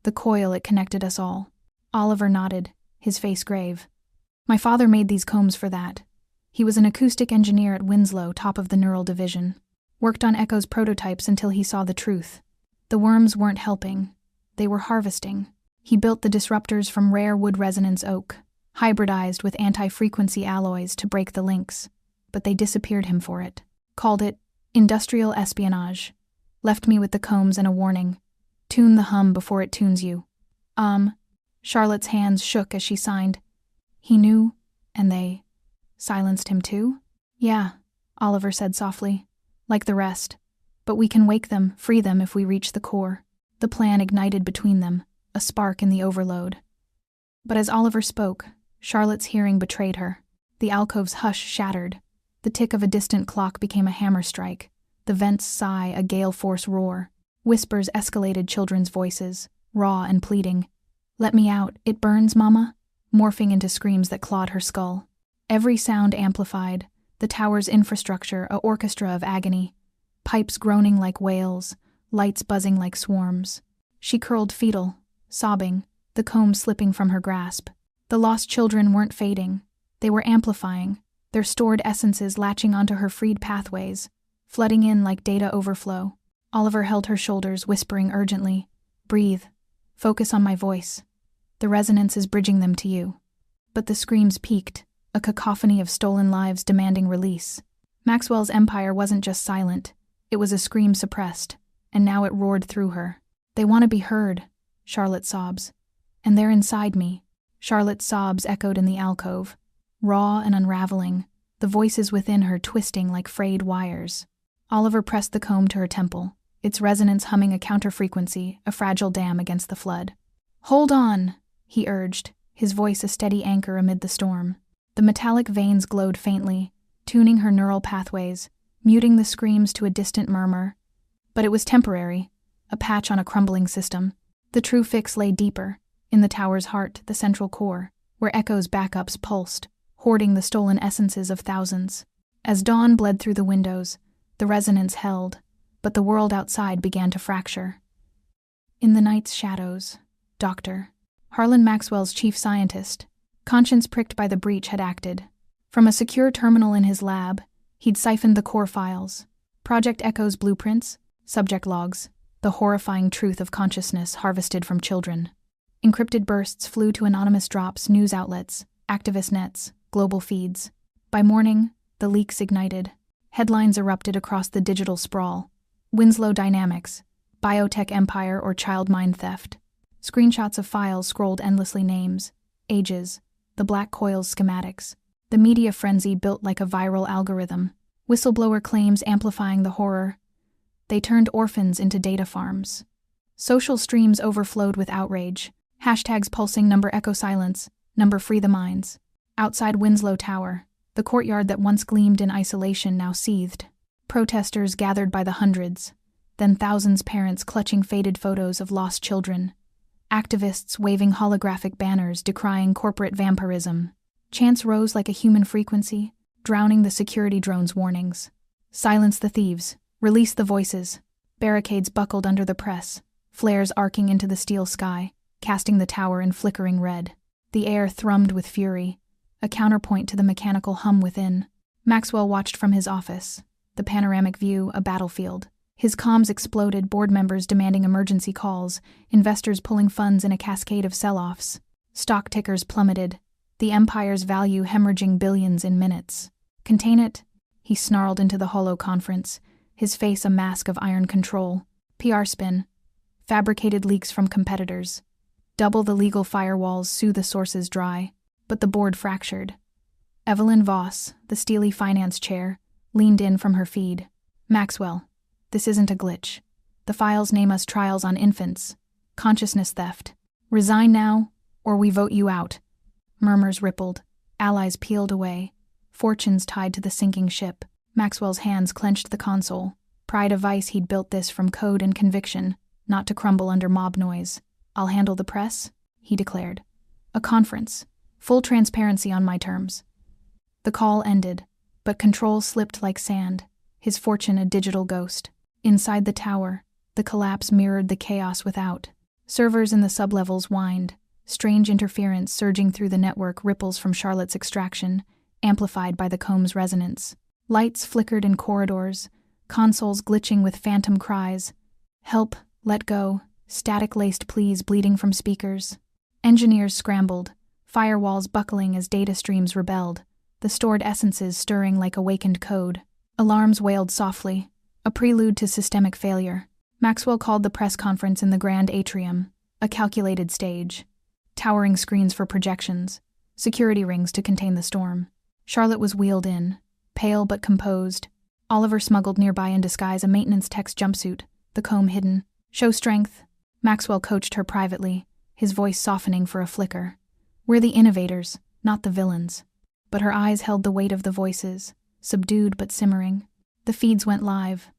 The coil, it connected us all." Oliver nodded, his face grave. "My father made these combs for that. He was an acoustic engineer at Winslow, top of the neural division. Worked on Echo's prototypes until he saw the truth. The worms weren't helping. They were harvesting. He built the disruptors from rare wood resonance oak, hybridized with anti-frequency alloys to break the links. But they disappeared him for it. Called it industrial espionage. Left me with the combs and a warning. Tune the hum before it tunes you. Charlotte's hands shook as she signed. He knew, and they silenced him too? "Yeah," Oliver said softly. "Like the rest. But we can wake them, free them if we reach the core." The plan ignited between them, a spark in the overload. But as Oliver spoke, Charlotte's hearing betrayed her. The alcove's hush shattered. The tick of a distant clock became a hammer strike, the vent's sigh a gale-force roar. Whispers escalated children's voices, raw and pleading. "Let me out, it burns, Mama," morphing into screams that clawed her skull. Every sound amplified, the tower's infrastructure a orchestra of agony, pipes groaning like wails, lights buzzing like swarms. She curled fetal, sobbing, the comb slipping from her grasp. The lost children weren't fading. They were amplifying, their stored essences latching onto her freed pathways, flooding in like data overflow. Oliver held her shoulders, whispering urgently, "Breathe. Focus on my voice. The resonance is bridging them to you." But the screams peaked, a cacophony of stolen lives demanding release. Maxwell's empire wasn't just silent, it was a scream suppressed, and now it roared through her. "They want to be heard," Charlotte sobs. "And they're inside me." Charlotte's sobs echoed in the alcove, raw and unraveling, the voices within her twisting like frayed wires. Oliver pressed the comb to her temple, its resonance humming a counterfrequency, a fragile dam against the flood. "Hold on," he urged, his voice a steady anchor amid the storm. The metallic veins glowed faintly, tuning her neural pathways, muting the screams to a distant murmur. But it was temporary, a patch on a crumbling system. The true fix lay deeper, in the tower's heart, the central core, where Echo's backups pulsed, hoarding the stolen essences of thousands. As dawn bled through the windows, the resonance held, but the world outside began to fracture. In the night's shadows, Dr. Harlan Maxwell's chief scientist, conscience pricked by the breach, had acted. From a secure terminal in his lab, he'd siphoned the core files, Project Echo's blueprints, subject logs, the horrifying truth of consciousness harvested from children. Encrypted bursts flew to anonymous drops, news outlets, activist nets, global feeds. By morning, the leaks ignited. Headlines erupted across the digital sprawl. Winslow Dynamics, biotech empire or child mind theft. Screenshots of files scrolled endlessly, names, ages, the black coil's schematics. The media frenzy built like a viral algorithm. Whistleblower claims amplifying the horror. They turned orphans into data farms. Social streams overflowed with outrage. Hashtags pulsing number echo silence, number free the minds. Outside Winslow Tower, the courtyard that once gleamed in isolation now seethed. Protesters gathered by the hundreds, then thousands, parents clutching faded photos of lost children. Activists waving holographic banners decrying corporate vampirism. Chants rose like a human frequency, drowning the security drone's warnings. Silence the thieves, release the voices. Barricades buckled under the press, flares arcing into the steel sky, casting the tower in flickering red. The air thrummed with fury, a counterpoint to the mechanical hum within. Maxwell watched from his office, the panoramic view a battlefield. His comms exploded, board members demanding emergency calls, investors pulling funds in a cascade of sell-offs. Stock tickers plummeted, the empire's value hemorrhaging billions in minutes. "Contain it," he snarled into the holo conference, his face a mask of iron control. PR spin. Fabricated leaks from competitors. Double the legal firewalls, sue the sources dry. But the board fractured. Evelyn Voss, the steely finance chair, leaned in from her feed. "Maxwell, this isn't a glitch. The files name us trials on infants. Consciousness theft. Resign now, or we vote you out." Murmurs rippled. Allies peeled away. Fortunes tied to the sinking ship. Maxwell's hands clenched the console. Pride a vice, he'd built this from code and conviction, not to crumble under mob noise. "I'll handle the press," he declared. "A conference. Full transparency on my terms." The call ended, but control slipped like sand, his fortune a digital ghost. Inside the tower, the collapse mirrored the chaos without. Servers in the sublevels whined, strange interference surging through the network, ripples from Charlotte's extraction, amplified by the comb's resonance. Lights flickered in corridors, consoles glitching with phantom cries. "Help, let go," static-laced pleas bleeding from speakers. Engineers scrambled, firewalls buckling as data streams rebelled, the stored essences stirring like awakened code. Alarms wailed softly, a prelude to systemic failure. Maxwell called the press conference in the grand atrium, a calculated stage. Towering screens for projections, security rings to contain the storm. Charlotte was wheeled in, pale but composed. Oliver smuggled nearby in disguise a maintenance tech's jumpsuit, the comb hidden. "Show strength," Maxwell coached her privately, his voice softening for a flicker. "We're the innovators, not the villains." But her eyes held the weight of the voices, subdued but simmering. The feeds went live.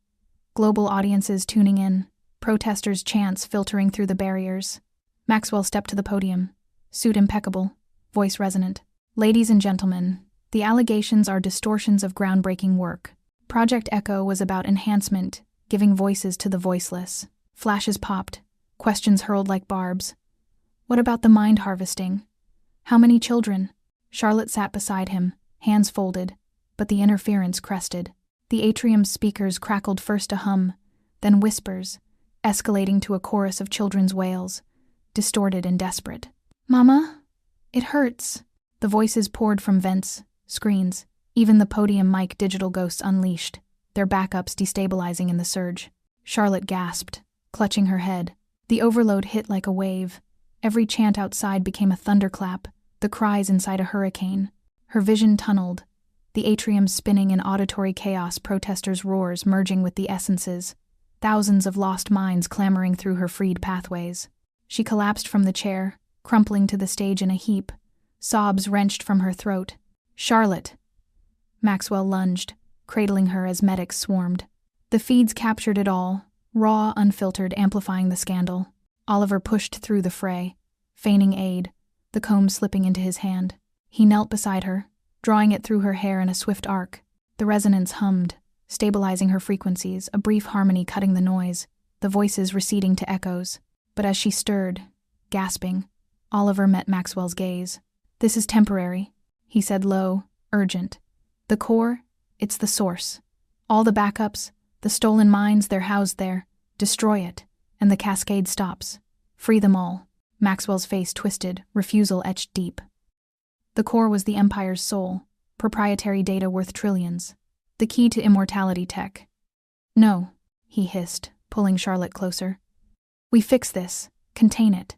Global audiences tuning in, protesters' chants filtering through the barriers. Maxwell stepped to the podium, suit impeccable, voice resonant. "Ladies and gentlemen, the allegations are distortions of groundbreaking work. Project Echo was about enhancement, giving voices to the voiceless." Flashes popped, questions hurled like barbs. "What about the mind harvesting? How many children?" Charlotte sat beside him, hands folded, but the interference crested. The atrium's speakers crackled first a hum, then whispers, escalating to a chorus of children's wails, distorted and desperate. "Mama? It hurts." The voices poured from vents, screens, even the podium mic digital ghosts unleashed, their backups destabilizing in the surge. Charlotte gasped, clutching her head. The overload hit like a wave. Every chant outside became a thunderclap, the cries inside a hurricane. Her vision tunneled, the atrium spinning in auditory chaos, protesters' roars merging with the essences, thousands of lost minds clamoring through her freed pathways. She collapsed from the chair, crumpling to the stage in a heap, sobs wrenched from her throat. "Charlotte!" Maxwell lunged, cradling her as medics swarmed. The feeds captured it all, raw, unfiltered, amplifying the scandal. Oliver pushed through the fray, feigning aid, the comb slipping into his hand. He knelt beside her, drawing it through her hair in a swift arc. The resonance hummed, stabilizing her frequencies, a brief harmony cutting the noise, the voices receding to echoes. But as she stirred, gasping, Oliver met Maxwell's gaze. "This is temporary," he said low, urgent. "The core, it's the source. All the backups, the stolen minds, they're housed there. Destroy it, and the cascade stops. Free them all." Maxwell's face twisted, refusal etched deep. The core was the Empire's soul, proprietary data worth trillions. The key to immortality tech. "No," he hissed, pulling Charlotte closer. "We fix this. Contain it."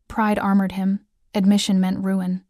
Pride armored him. Admission meant ruin.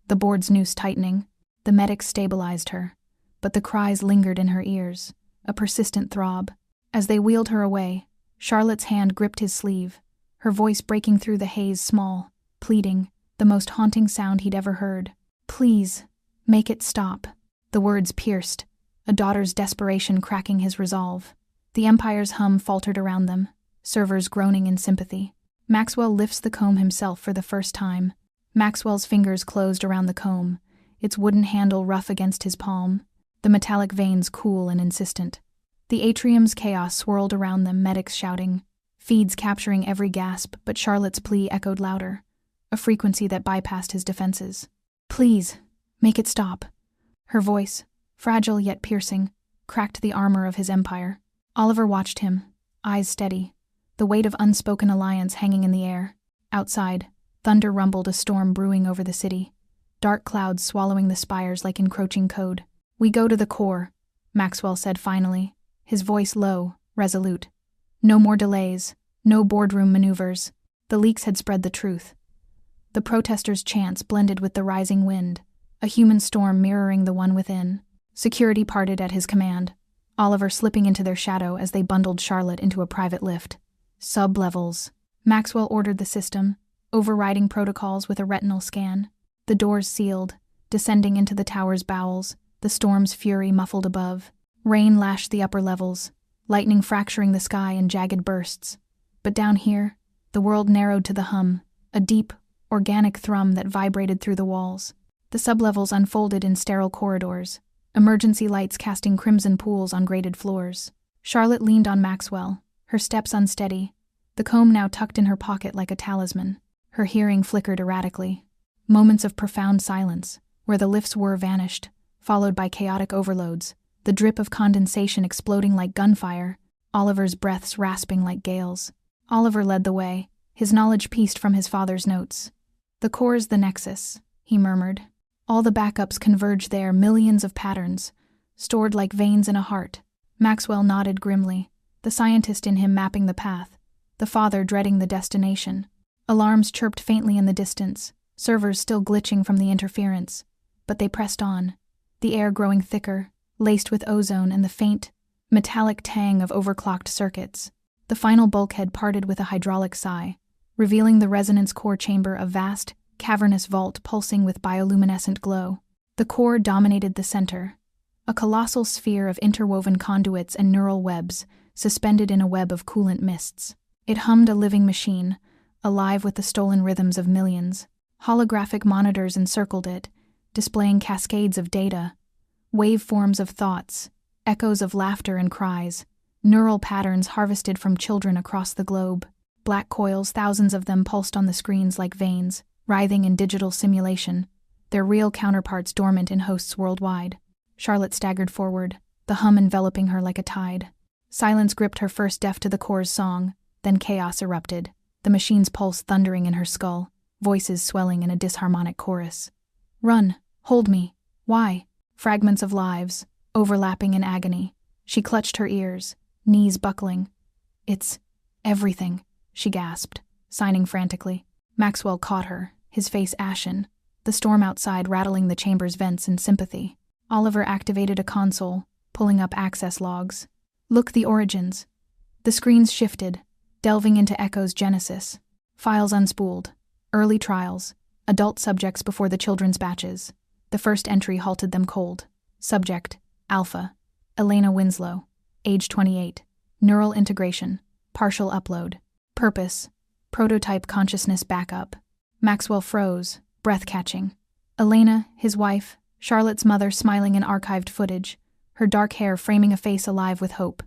The board's noose tightening. The medics stabilized her. But the cries lingered in her ears, a persistent throb. As they wheeled her away, Charlotte's hand gripped his sleeve, her voice breaking through the haze, small, pleading, the most haunting sound he'd ever heard. "Please, make it stop." The words pierced, a daughter's desperation cracking his resolve. The Empire's hum faltered around them, servers groaning in sympathy. Maxwell lifts the comb himself for the first time. Maxwell's fingers closed around the comb, its wooden handle rough against his palm, the metallic veins cool and insistent. The atrium's chaos swirled around them, medics shouting, feeds capturing every gasp, but Charlotte's plea echoed louder, a frequency that bypassed his defenses. "Please, make it stop." Her voice, fragile yet piercing, cracked the armor of his empire. Oliver watched him, eyes steady, the weight of unspoken alliance hanging in the air. Outside, thunder rumbled, a storm brewing over the city, dark clouds swallowing the spires like encroaching code. "We go to the core," Maxwell said finally, his voice low, resolute. "No more delays, no boardroom maneuvers." The leaks had spread the truth. The protesters' chants blended with the rising wind, a human storm mirroring the one within. Security parted at his command, Oliver slipping into their shadow as they bundled Charlotte into a private lift. Sub-levels. Maxwell ordered the system, overriding protocols with a retinal scan. The doors sealed, descending into the tower's bowels, the storm's fury muffled above. Rain lashed the upper levels, lightning fracturing the sky in jagged bursts. But down here, the world narrowed to the hum, a deep, organic thrum that vibrated through the walls. The sublevels unfolded in sterile corridors, emergency lights casting crimson pools on grated floors. Charlotte leaned on Maxwell, her steps unsteady, the comb now tucked in her pocket like a talisman. Her hearing flickered erratically. Moments of profound silence, where the lifts whir vanished, followed by chaotic overloads, the drip of condensation exploding like gunfire, Oliver's breaths rasping like gales. Oliver led the way, his knowledge pieced from his father's notes. "The core's the nexus," he murmured. "All the backups converge there, millions of patterns, stored like veins in a heart." Maxwell nodded grimly, the scientist in him mapping the path, the father dreading the destination. Alarms chirped faintly in the distance, servers still glitching from the interference, but they pressed on, the air growing thicker, laced with ozone and the faint, metallic tang of overclocked circuits. The final bulkhead parted with a hydraulic sigh, revealing the resonance core chamber, a vast, cavernous vault pulsing with bioluminescent glow. The core dominated the center, a colossal sphere of interwoven conduits and neural webs, suspended in a web of coolant mists. It hummed, a living machine, alive with the stolen rhythms of millions. Holographic monitors encircled it, displaying cascades of data, waveforms of thoughts, echoes of laughter and cries, neural patterns harvested from children across the globe. Black coils, thousands of them, pulsed on the screens like veins, writhing in digital simulation, their real counterparts dormant in hosts worldwide. Charlotte staggered forward, the hum enveloping her like a tide. Silence gripped her, first deaf to the core's song, then chaos erupted, the machine's pulse thundering in her skull, voices swelling in a disharmonic chorus. "Run! Hold me! Why?" Fragments of lives, overlapping in agony. She clutched her ears, knees buckling. "It's everything," she gasped, signing frantically. Maxwell caught her, his face ashen, the storm outside rattling the chamber's vents in sympathy. Oliver activated a console, pulling up access logs. Look, the origins. The screens shifted, delving into Echo's genesis. Files unspooled. Early trials. Adult subjects before the children's batches. The first entry halted them cold. Subject: Alpha. Elena Winslow. Age 28. Neural integration. Partial upload. Purpose: prototype consciousness backup. Maxwell froze, breath catching. Elena, his wife, Charlotte's mother, smiling in archived footage, her dark hair framing a face alive with hope.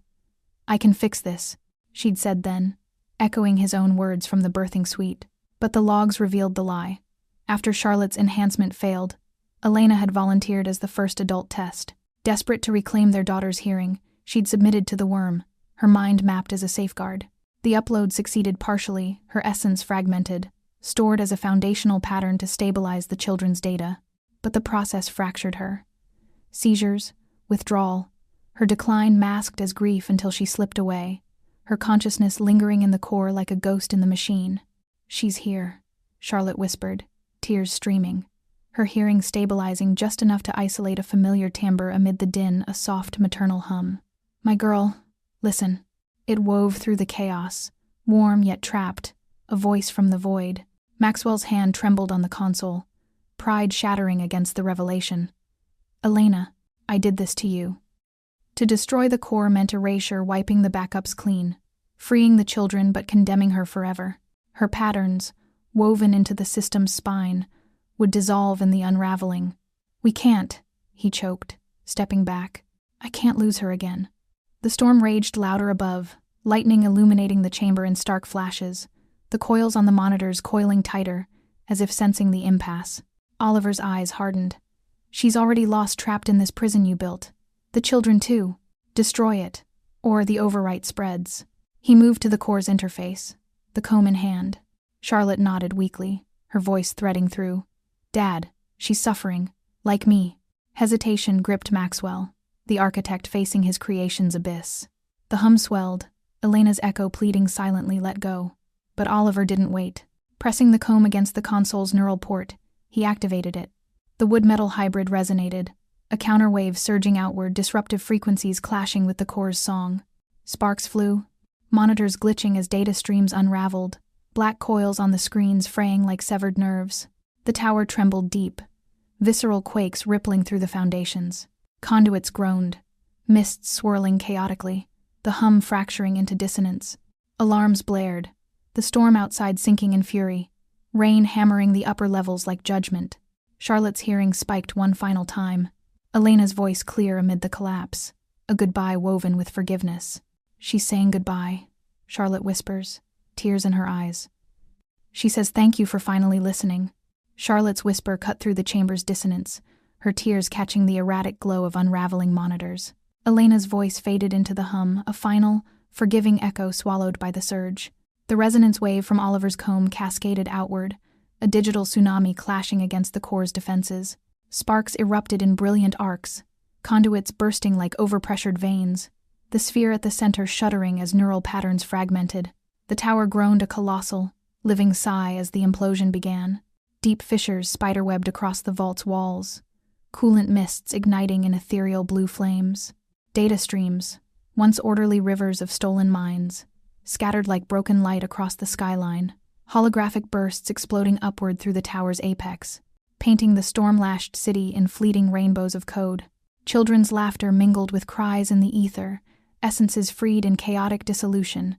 "I can fix this," she'd said then, echoing his own words from the birthing suite. But the logs revealed the lie. After Charlotte's enhancement failed, Elena had volunteered as the first adult test. Desperate to reclaim their daughter's hearing, she'd submitted to the worm, her mind mapped as a safeguard. The upload succeeded partially, her essence fragmented, stored as a foundational pattern to stabilize the children's data. But the process fractured her. Seizures, withdrawal, her decline masked as grief until she slipped away, her consciousness lingering in the core like a ghost in the machine. "She's here," Charlotte whispered, tears streaming, her hearing stabilizing just enough to isolate a familiar timbre amid the din, a soft maternal hum. "My girl, listen." It wove through the chaos, warm yet trapped, a voice from the void. Maxwell's hand trembled on the console, pride shattering against the revelation. "Elena, I did this to you." To destroy the core meant erasure, wiping the backups clean, freeing the children but condemning her forever. Her patterns, woven into the system's spine, would dissolve in the unraveling. "We can't," he choked, stepping back. "I can't lose her again." The storm raged louder above, lightning illuminating the chamber in stark flashes, the coils on the monitors coiling tighter, as if sensing the impasse. Oliver's eyes hardened. "She's already lost, trapped in this prison you built. The children too. Destroy it, or the overwrite spreads." He moved to the core's interface, the comb in hand. Charlotte nodded weakly, her voice threading through. "Dad, she's suffering, like me." Hesitation gripped Maxwell, the architect facing his creation's abyss. The hum swelled, Elena's echo pleading silently, "Let go." But Oliver didn't wait. Pressing the comb against the console's neural port, he activated it. The wood-metal hybrid resonated, a counterwave surging outward, disruptive frequencies clashing with the core's song. Sparks flew, monitors glitching as data streams unraveled, black coils on the screens fraying like severed nerves. The tower trembled deep, visceral quakes rippling through the foundations. Conduits groaned, mists swirling chaotically, the hum fracturing into dissonance. Alarms blared, the storm outside sinking in fury, rain hammering the upper levels like judgment. Charlotte's hearing spiked one final time, Elena's voice clear amid the collapse, a goodbye woven with forgiveness. "She's saying goodbye," Charlotte whispers, tears in her eyes. "She says thank you for finally listening." Charlotte's whisper cut through the chamber's dissonance, her tears catching the erratic glow of unraveling monitors. Elena's voice faded into the hum, a final, forgiving echo swallowed by the surge. The resonance wave from Oliver's comb cascaded outward, a digital tsunami clashing against the core's defenses. Sparks erupted in brilliant arcs, conduits bursting like overpressured veins, the sphere at the center shuddering as neural patterns fragmented. The tower groaned a colossal, living sigh as the implosion began. Deep fissures spiderwebbed across the vault's walls, coolant mists igniting in ethereal blue flames. Data streams, once orderly rivers of stolen minds, scattered like broken light across the skyline, holographic bursts exploding upward through the tower's apex, painting the storm-lashed city in fleeting rainbows of code. Children's laughter mingled with cries in the ether, essences freed in chaotic dissolution,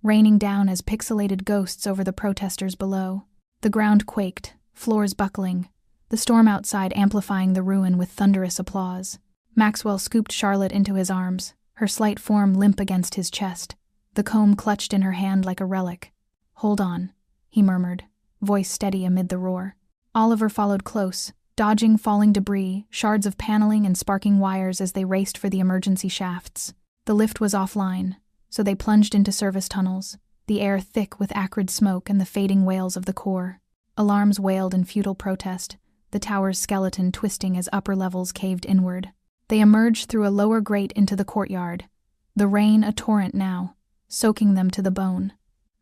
raining down as pixelated ghosts over the protesters below. The ground quaked, floors buckling, the storm outside amplifying the ruin with thunderous applause. Maxwell scooped Charlotte into his arms, her slight form limp against his chest, the comb clutched in her hand like a relic. "Hold on," he murmured, voice steady amid the roar. Oliver followed close, dodging falling debris, shards of paneling and sparking wires as they raced for the emergency shafts. The lift was offline, so they plunged into service tunnels, the air thick with acrid smoke and the fading wails of the core. Alarms wailed in futile protest, the tower's skeleton twisting as upper levels caved inward. They emerged through a lower grate into the courtyard, the rain a torrent now, soaking them to the bone.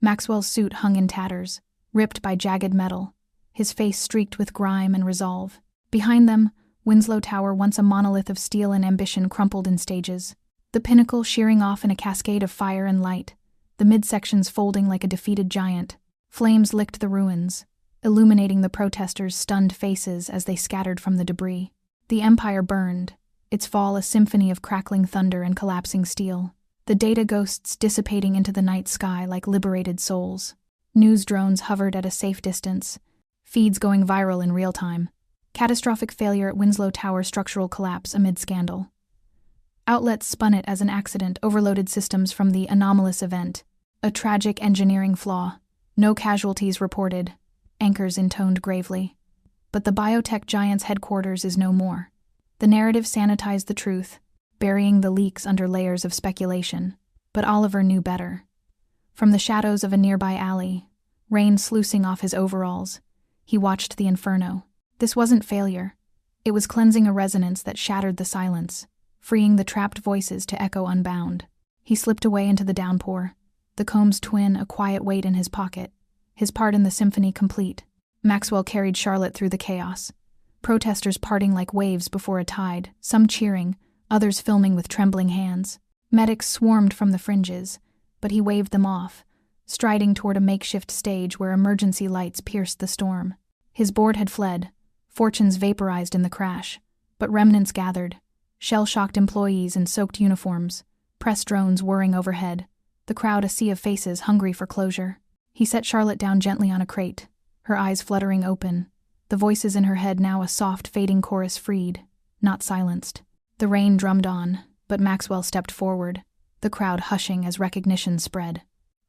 Maxwell's suit hung in tatters, ripped by jagged metal, his face streaked with grime and resolve. Behind them, Winslow Tower, once a monolith of steel and ambition, crumpled in stages. The pinnacle shearing off in a cascade of fire and light, the midsections folding like a defeated giant. Flames licked the ruins, illuminating the protesters' stunned faces as they scattered from the debris. The empire burned, its fall a symphony of crackling thunder and collapsing steel. The data ghosts dissipating into the night sky like liberated souls. News drones hovered at a safe distance, feeds going viral in real time. Catastrophic failure at Winslow Tower, structural collapse amid scandal. Outlets spun it as an accident, overloaded systems from the anomalous event. A tragic engineering flaw. No casualties reported, anchors intoned gravely. But the biotech giant's headquarters is no more. The narrative sanitized the truth, burying the leaks under layers of speculation. But Oliver knew better. From the shadows of a nearby alley, rain sluicing off his overalls, he watched the inferno. This wasn't failure. It was cleansing a resonance that shattered the silence, freeing the trapped voices to echo unbound. He slipped away into the downpour, the Combs twin a quiet weight in his pocket, his part in the symphony complete. Maxwell carried Charlotte through the chaos. Protesters parting like waves before a tide, some cheering, others filming with trembling hands. Medics swarmed from the fringes, but he waved them off, striding toward a makeshift stage where emergency lights pierced the storm. His board had fled, fortunes vaporized in the crash, but remnants gathered, shell-shocked employees in soaked uniforms, press drones whirring overhead, the crowd a sea of faces hungry for closure. He set Charlotte down gently on a crate, her eyes fluttering open, the voices in her head now a soft, fading chorus, freed, not silenced. The rain drummed on, but Maxwell stepped forward, the crowd hushing as recognition spread.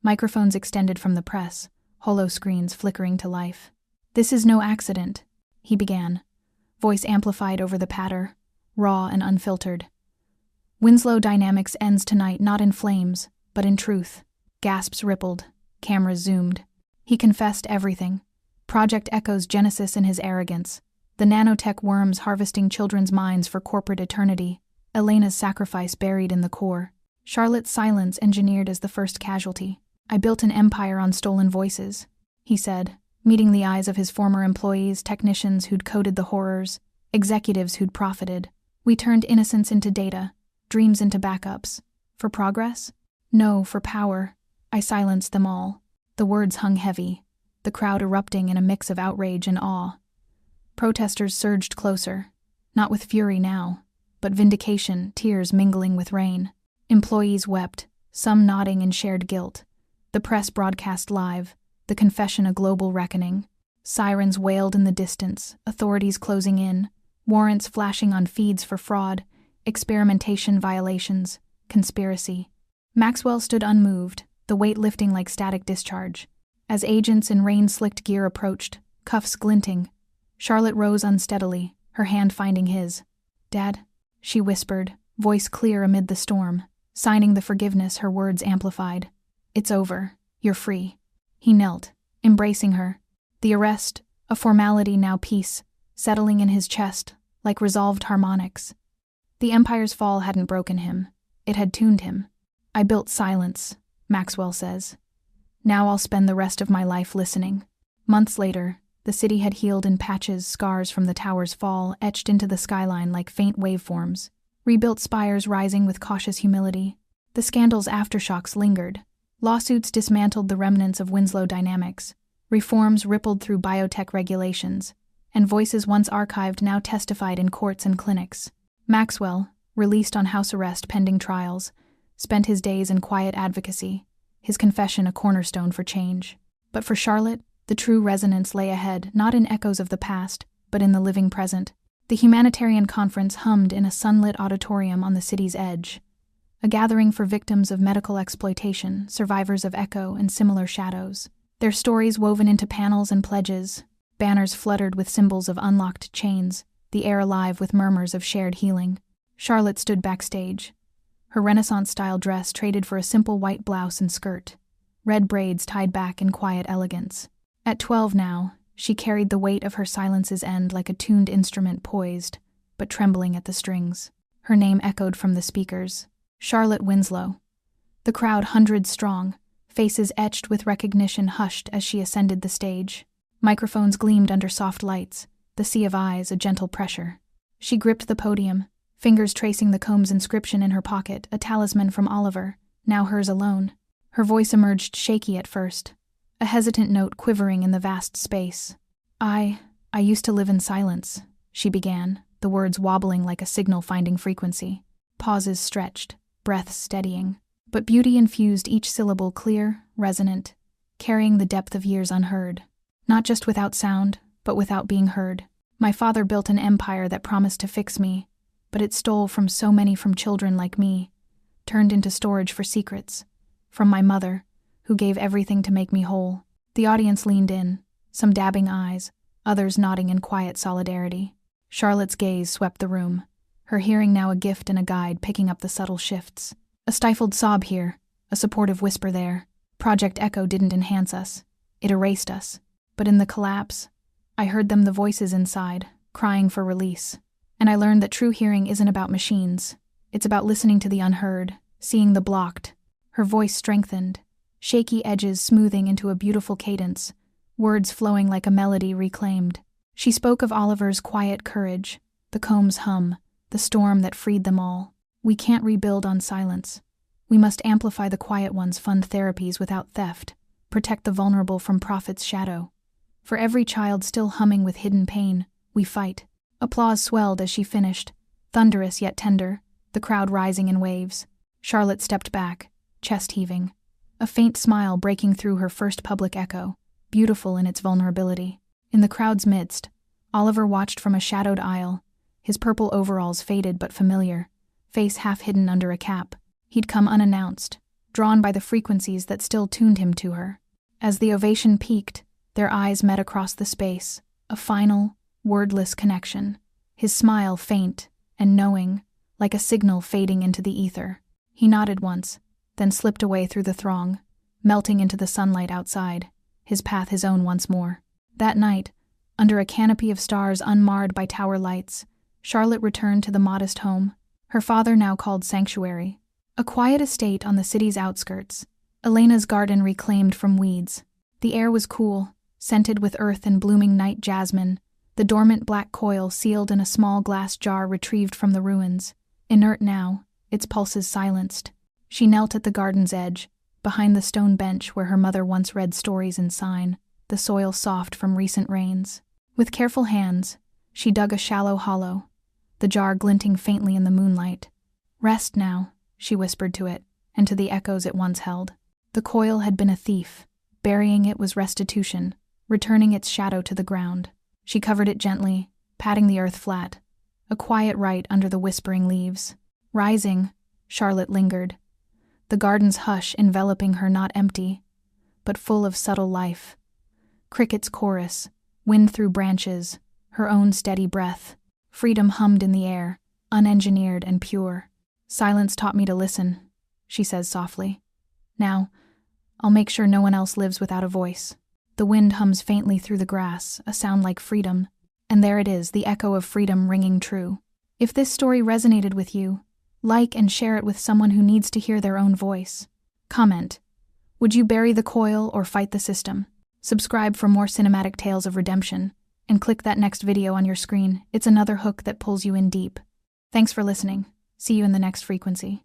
Microphones extended from the press, holo screens flickering to life. "This is no accident," he began, voice amplified over the patter, raw and unfiltered. "Winslow Dynamics ends tonight not in flames, but in truth." Gasps rippled, cameras zoomed. He confessed everything. Project Echo's genesis in his arrogance, the nanotech worms harvesting children's minds for corporate eternity, Elena's sacrifice buried in the core, Charlotte's silence engineered as the first casualty. "I built an empire on stolen voices," he said, meeting the eyes of his former employees, technicians who'd coded the horrors, executives who'd profited. "We turned innocence into data, dreams into backups. For progress? No, for power. I silenced them all." The words hung heavy, the crowd erupting in a mix of outrage and awe. Protesters surged closer, not with fury now, but vindication, tears mingling with rain. Employees wept, some nodding in shared guilt. The press broadcast live, the confession a global reckoning. Sirens wailed in the distance, authorities closing in, warrants flashing on feeds for fraud, experimentation violations, conspiracy. Maxwell stood unmoved, the weight lifting like static discharge. As agents in rain-slicked gear approached, cuffs glinting, Charlotte rose unsteadily, her hand finding his. "Dad," she whispered, voice clear amid the storm, signing the forgiveness her words amplified. "It's over. You're free." He knelt, embracing her. The arrest, a formality, now peace, settling in his chest, like resolved harmonics. The Empire's fall hadn't broken him. It had tuned him. "I built silence," Maxwell says. "Now I'll spend the rest of my life listening." Months later, the city had healed in patches, scars from the tower's fall etched into the skyline like faint waveforms. Rebuilt spires rising with cautious humility. The scandal's aftershocks lingered. Lawsuits dismantled the remnants of Winslow Dynamics. Reforms rippled through biotech regulations, and voices once archived now testified in courts and clinics. Maxwell, released on house arrest pending trials, spent his days in quiet advocacy, his confession a cornerstone for change. But for Charlotte, the true resonance lay ahead, not in echoes of the past, but in the living present. The humanitarian conference hummed in a sunlit auditorium on the city's edge, a gathering for victims of medical exploitation, survivors of Echo and similar shadows. Their stories woven into panels and pledges, banners fluttered with symbols of unlocked chains, the air alive with murmurs of shared healing. Charlotte stood backstage, her Renaissance-style dress traded for a simple white blouse and skirt, red braids tied back in quiet elegance. At 12 now, she carried the weight of her silence's end like a tuned instrument poised, but trembling at the strings. Her name echoed from the speakers. Charlotte Winslow. The crowd hundreds strong, faces etched with recognition hushed as she ascended the stage. Microphones gleamed under soft lights, the sea of eyes a gentle pressure. She gripped the podium, fingers tracing the comb's inscription in her pocket, a talisman from Oliver, now hers alone. Her voice emerged shaky at first, a hesitant note quivering in the vast space. I used to live in silence, she began, the words wobbling like a signal finding frequency. Pauses stretched, breaths steadying. But beauty infused each syllable clear, resonant, carrying the depth of years unheard. Not just without sound, but without being heard. My father built an empire that promised to fix me, but it stole from so many from children like me, turned into storage for secrets. From my mother, who gave everything to make me whole. The audience leaned in, some dabbing eyes, others nodding in quiet solidarity. Charlotte's gaze swept the room, her hearing now a gift and a guide picking up the subtle shifts. A stifled sob here, a supportive whisper there. Project Echo didn't enhance us. It erased us. But in the collapse, I heard them, the voices inside, crying for release. And I learned that true hearing isn't about machines. It's about listening to the unheard, seeing the blocked. Her voice strengthened, shaky edges smoothing into a beautiful cadence, words flowing like a melody reclaimed. She spoke of Oliver's quiet courage, the comb's hum, the storm that freed them all. We can't rebuild on silence. We must amplify the quiet ones, fund therapies without theft, protect the vulnerable from prophet's shadow. For every child still humming with hidden pain, we fight. Applause swelled as she finished, thunderous yet tender, the crowd rising in waves. Charlotte stepped back, chest heaving, a faint smile breaking through her first public echo, beautiful in its vulnerability. In the crowd's midst, Oliver watched from a shadowed aisle, his purple overalls faded but familiar, face half hidden under a cap. He'd come unannounced, drawn by the frequencies that still tuned him to her. As the ovation peaked, their eyes met across the space, a final, wordless connection. His smile faint and knowing, like a signal fading into the ether. He nodded once, then slipped away through the throng, melting into the sunlight outside, his path his own once more. That night, under a canopy of stars unmarred by tower lights, Charlotte returned to the modest home, her father now called Sanctuary, a quiet estate on the city's outskirts, Elena's garden reclaimed from weeds. The air was cool, scented with earth and blooming night jasmine, the dormant black coil sealed in a small glass jar retrieved from the ruins. Inert now, its pulses silenced. She knelt at the garden's edge, behind the stone bench where her mother once read stories in sign, the soil soft from recent rains. With careful hands, she dug a shallow hollow, the jar glinting faintly in the moonlight. Rest now, she whispered to it, and to the echoes it once held. The coil had been a thief. Burying it was restitution, returning its shadow to the ground. She covered it gently, patting the earth flat, a quiet rite under the whispering leaves. Rising, Charlotte lingered, the garden's hush enveloping her, not empty, but full of subtle life. Crickets' chorus, wind through branches, her own steady breath. Freedom hummed in the air, unengineered and pure. Silence taught me to listen, she says softly. Now, I'll make sure no one else lives without a voice. The wind hums faintly through the grass, a sound like freedom. And there it is, the echo of freedom ringing true. If this story resonated with you, like and share it with someone who needs to hear their own voice. Comment, would you bury the coil or fight the system? Subscribe for more cinematic tales of redemption, and click that next video on your screen. It's another hook that pulls you in deep. Thanks for listening. See you in the next frequency.